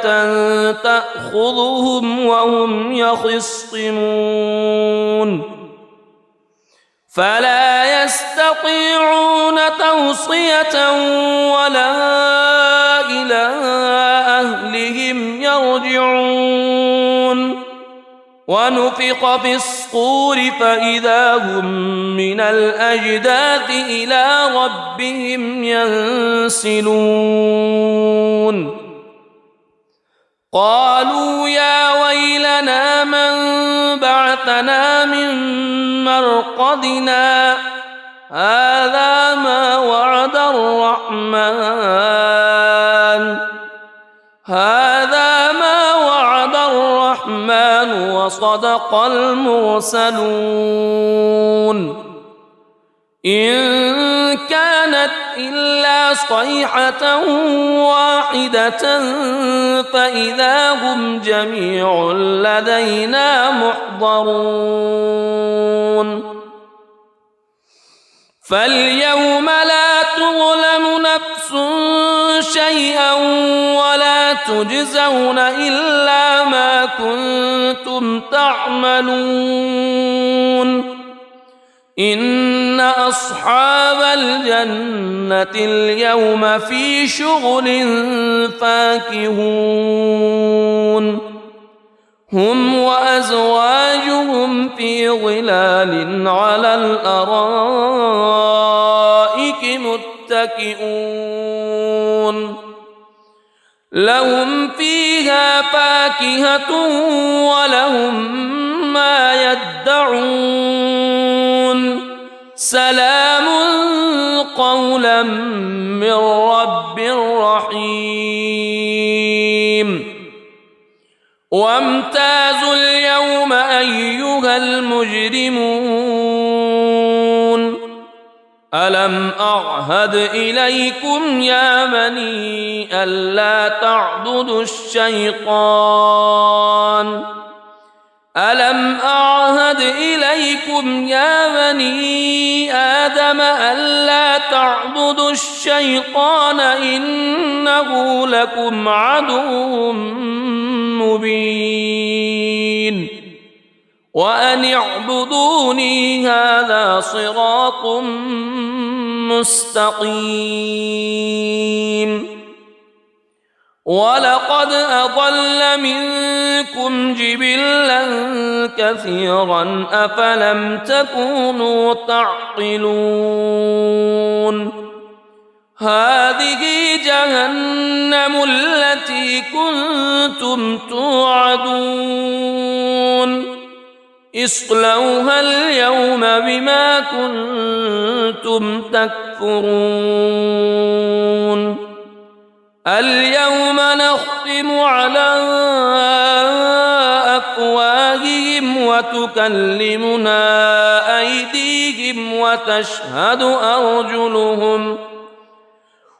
تأخذهم وهم يخصمون فلا يستطيعون توصية ولا إلى أهلهم يرجعون ونفخ في الصور فإذا هم من الأجداث إلى ربهم ينسلون قالوا يا ويلنا من بعثنا من مرقدنا هذا ما وعد الرحمن وصدق المرسلون إن كانت إلا صيحة واحدة فإذا هم جميع لدينا محضرون فاليوم لا تظلم نفس شيئا ولا تجزون إلا ما كنتم تعملون إن أصحاب الجنة اليوم في شغل فاكهون هم وأزواجهم في ظلال على الأرائك متكئون لهم فيها فاكهة ولهم ما يدعون سلام قولا من رب رحيم وامتازوا اليوم أيها المجرمون ألم أعهد إليكم يا بني ألا تعبدوا الشيطان ألم أعهد إليكم يا بني آدم ألا تعبدوا الشيطان إنه لكم عدو مبين وأن اعبدوني هذا صراط مستقيم ولقد أضل منكم جبلا كثيرا أفلم تكونوا تعقلون هذه جهنم التي كنتم توعدون اصلوها اليوم بما كنتم تكفرون اليوم نختم على أفواههم وتكلمنا أيديهم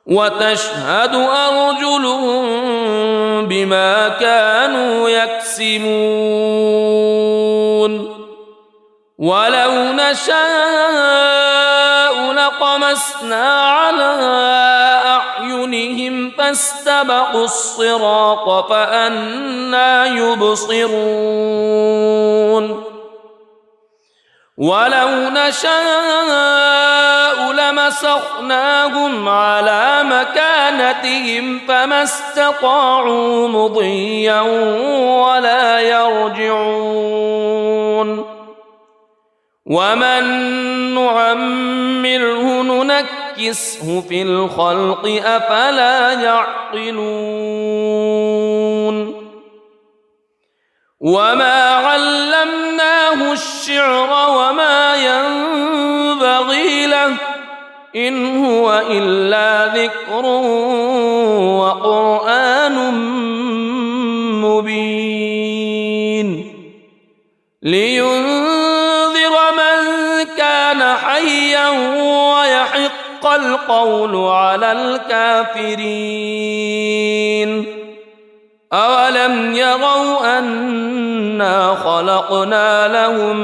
وتشهد أرجلهم بما كانوا يكسبون ولو نشاء لطمسنا على أعينهم فاستبقوا الصراط فأنى يبصرون ولو نشاء لمسخناهم على مكانتهم فما استطاعوا مضيا ولا يرجعون ومن نعمره ننكسه في الخلق أفلا يعقلون وما علمناه الشعر وما ينبغي له إن هو إلا ذكر وقرآن مبين لينذر من كان حيا ويحق القول على الكافرين أولم يروا أنا خلقنا لهم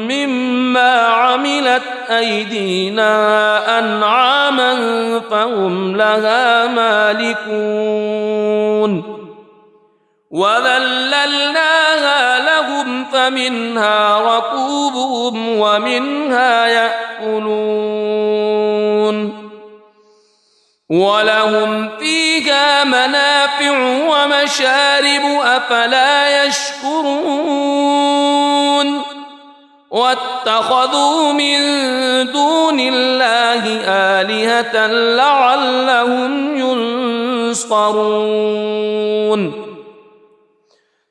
مما عملت أيدينا أنعاما فهم لها مالكون وذللناها لهم فمنها ركوبهم ومنها يأكلون ولهم فيها منافع ومشارب أفلا يشكرون واتخذوا من دون الله آلهة لعلهم ينصرون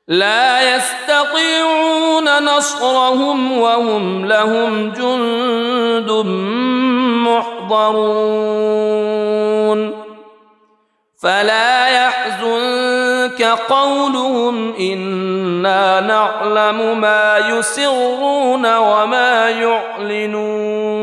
لا يستطيعون نصرهم وهم لهم جند محضرون فلا يحزنك قولهم إنا نعلم ما يسرون وما يعلنون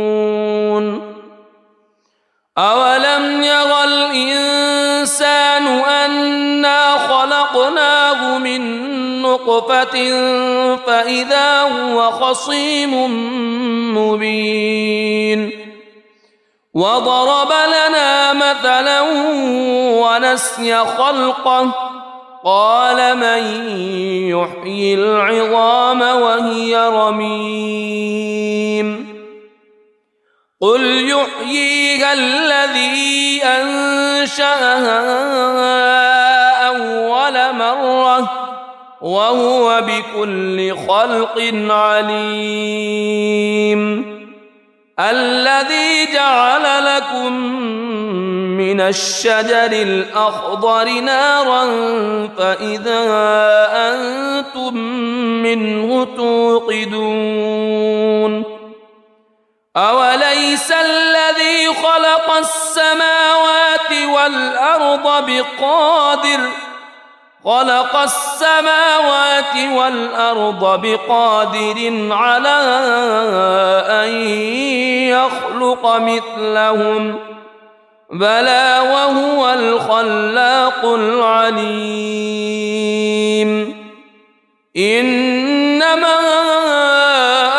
أولم يرى الإنسان أنا خلقناه من نطفة فإذا هو خصيم مبين وضرب لنا مثلا ونسي خلقه قال من يحيي العظام وهي رميم قل يحييها الذي أنشأها أول مرة وهو بكل خلق عليم الذي جعل لكم من الشجر الأخضر نارا فإذا أنتم منه توقدون أوليس الذي خلق السماوات والأرض بقادر على أن يخلق مثلهم بلى وهو الخلاق العليم إنما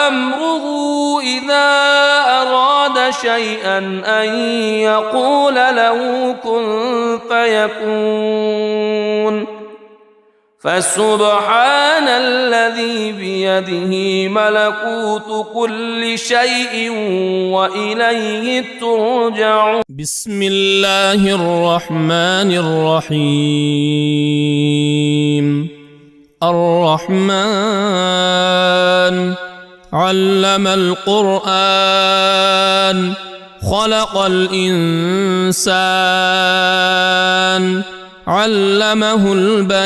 أمره إذا أراد شيئا أن يقول له كن فيكون فسبحان الذي بيده ملكوت كل شيء وإليه ترجعون. بسم الله الرحمن الرحيم. الرحمن علم القرآن خلق الإنسان علمه البيان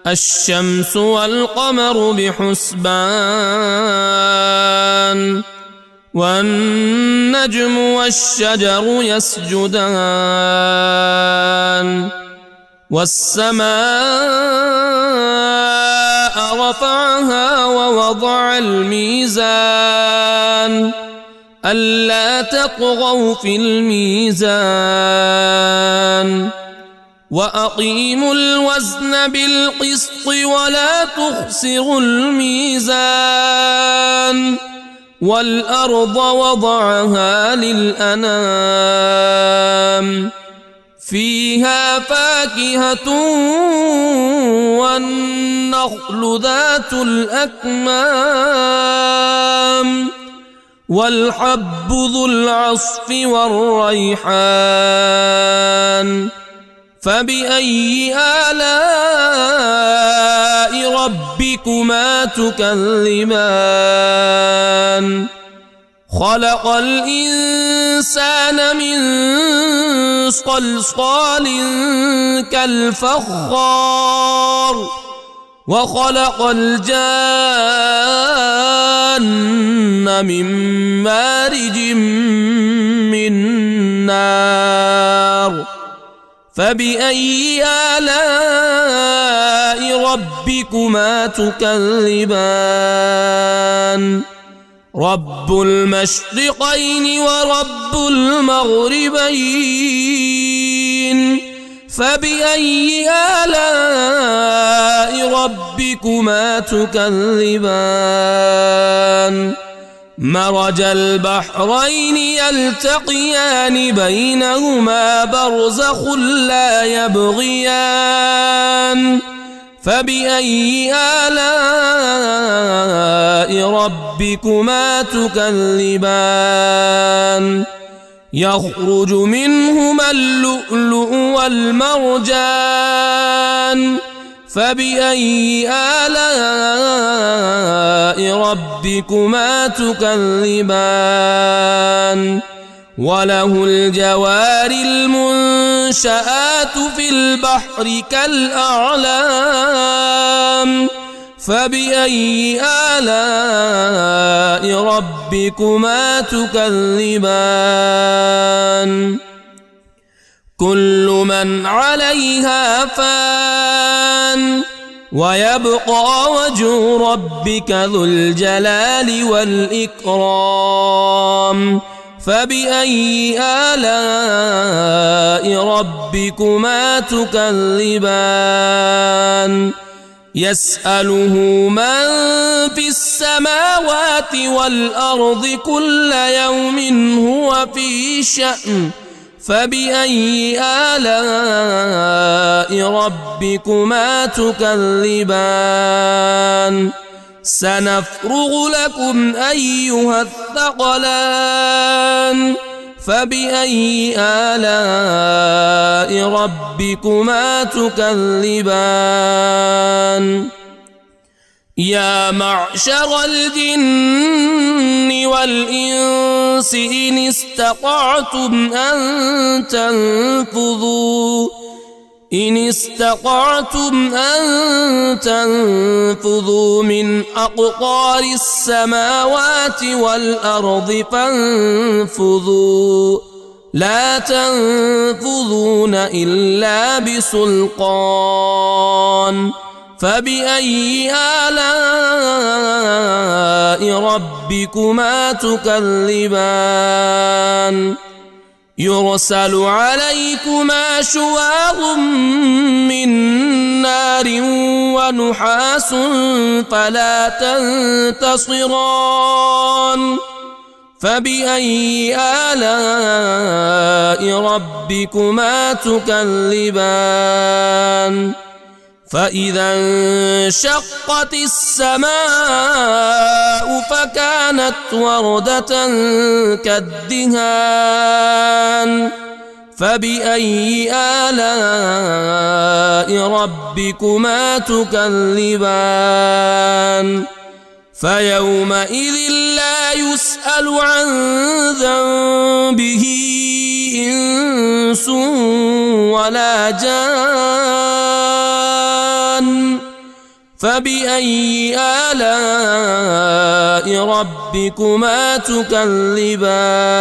الشمس والقمر بحسبان والنجم والشجر يسجدان والسماء رفعها ووضع الميزان ألا تطغوا في الميزان وأقيموا الوزن بالقسط ولا تخسروا الميزان والأرض وضعها للأنام فيها فاكهة والنخل ذات الأكمام والحب ذو العصف والريحان فبأي آلاء ربكما تكذبان خلق الإنسان من صلصال كالفخار وخلق الجان من مارج من نار فبأي آلاء ربكما تكذبان رب المشرقين ورب المغربين فبأي آلاء ربكما تكذبان مرج البحرين يلتقيان بينهما برزخ لا يبغيان فبأي آلاء ربكما تكذبان يخرج منهما اللؤلؤ والمرجان فبأي آلاء ربكما تكذبان وله الجوار المنشآت في البحر كالأعلام فبأي آلاء ربكما تكذبان كل من عليها فان ويبقى وجه ربك ذو الجلال والإكرام فبأي آلاء ربكما تكذبان يسأله من في السماوات والأرض كل يوم هو في شأن فبأي آلاء ربكما تكذبان سنفرغ لكم أيها الثقلان فبأي آلاء ربكما تكذبان يا معشر الجن والإنس إن استطعتم أن تنفذوا من أقطار السماوات والأرض فانفذوا لا تنفذون إلا بسلطان فبأي آلاء ربكما تكذبان يرسل عليكما شواظ من نار ونحاس فلا تنتصران فبأي آلاء ربكما تكذبان فإذا انشقت السماء فكانت وردة كالدهان فبأي آلاء ربكما تكذبان فيومئذ لا يسأل عن ذنبه إنس ولا جان فبأي آلاء ربكما تكذبان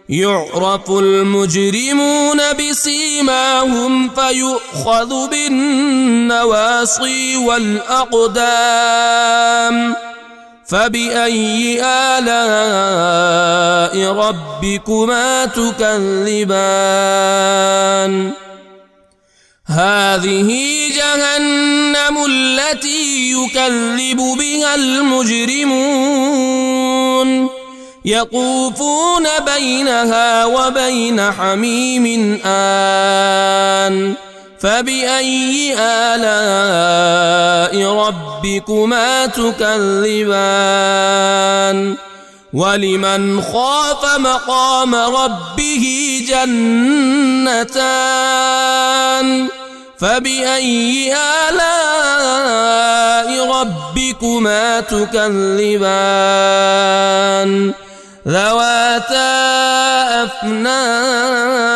يعرف المجرمون بسيماهم فيؤخذ بالنواصي والأقدام فبأي آلاء ربكما تكذبان هذه جهنم التي يكذب بها المجرمون يطوفون بينها وبين حميم آن فبأي آلاء ربكما تكذبان ولمن خاف مقام ربه جنتان فبأي آلاء ربكما تكذبان ذواتا أفنان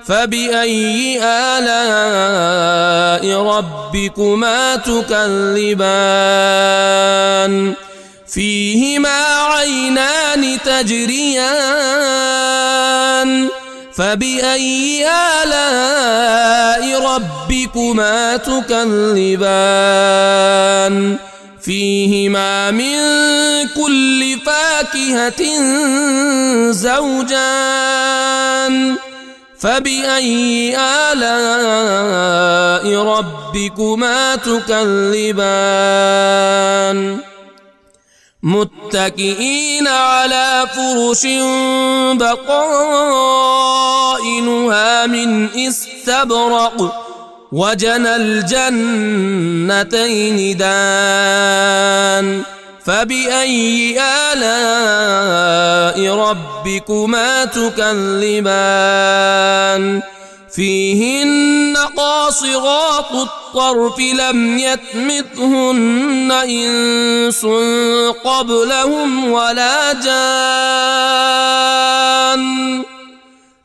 فبأي آلاء ربكما تكذبان فيهما عينان تجريان فبأي آلاء ربكما تكذبان فيهما من كل فاكهة زوجان فبأي آلاء ربكما تكذبان متكئين على فرش بطائنها من استبرق وجنى الجنتين دان فبأي آلاء ربكما تكذبان فيهن قاصرات الطرف لم يطمثهن إنس قبلهم ولا جان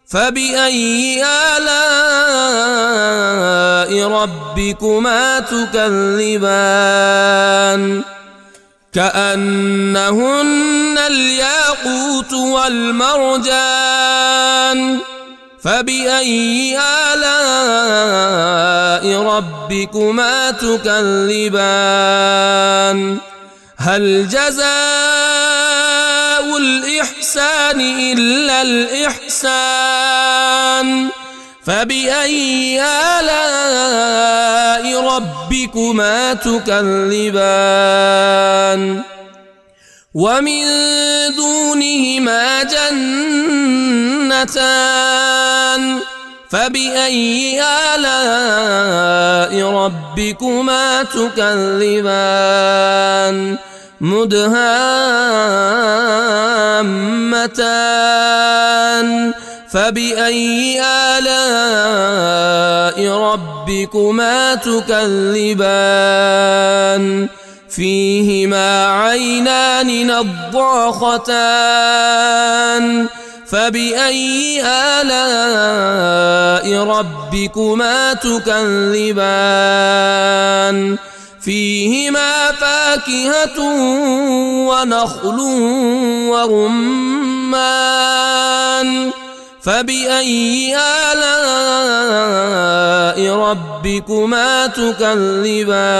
فبأي آلاء ربكما تكذبان كأنهن الياقوت والمرجان فبأي آلاء ربكما تكذبان هل جزاء الإحسان إلا الإحسان فبأي آلاء ربكما تكذبان ومن دونهما جنتان فبأي آلاء ربكما تكذبان مدهامتان فبأي آلاء ربكما تكذبان فيهما عينان نضاختان فبأي آلاء ربكما تكذبان فيهما فاكهة ونخل ورمان الرحمن فبأي آلاء ربكما تكذبان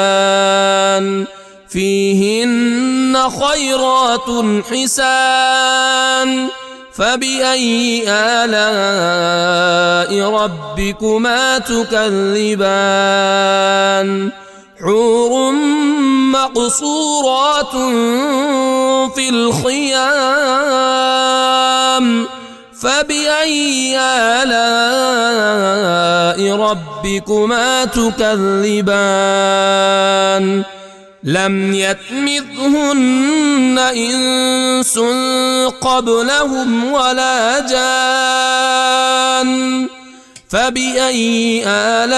فيهن خيرات حسان فبأي آلاء ربكما تكذبان حور مقصورات في الخيام فبأي آلاء ربكما تكذبان لم يطمثهن إنس قبلهم ولا جان فبأي آلاء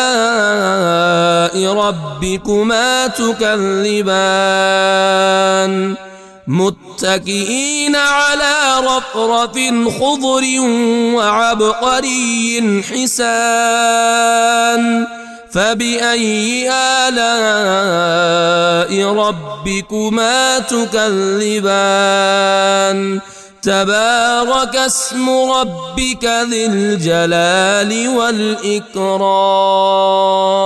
ربكما تكذبان متكئين على رفرف خضر وعبقري حسان فبأي آلاء ربكما تكذبان تبارك اسم ربك ذي الجلال والإكرام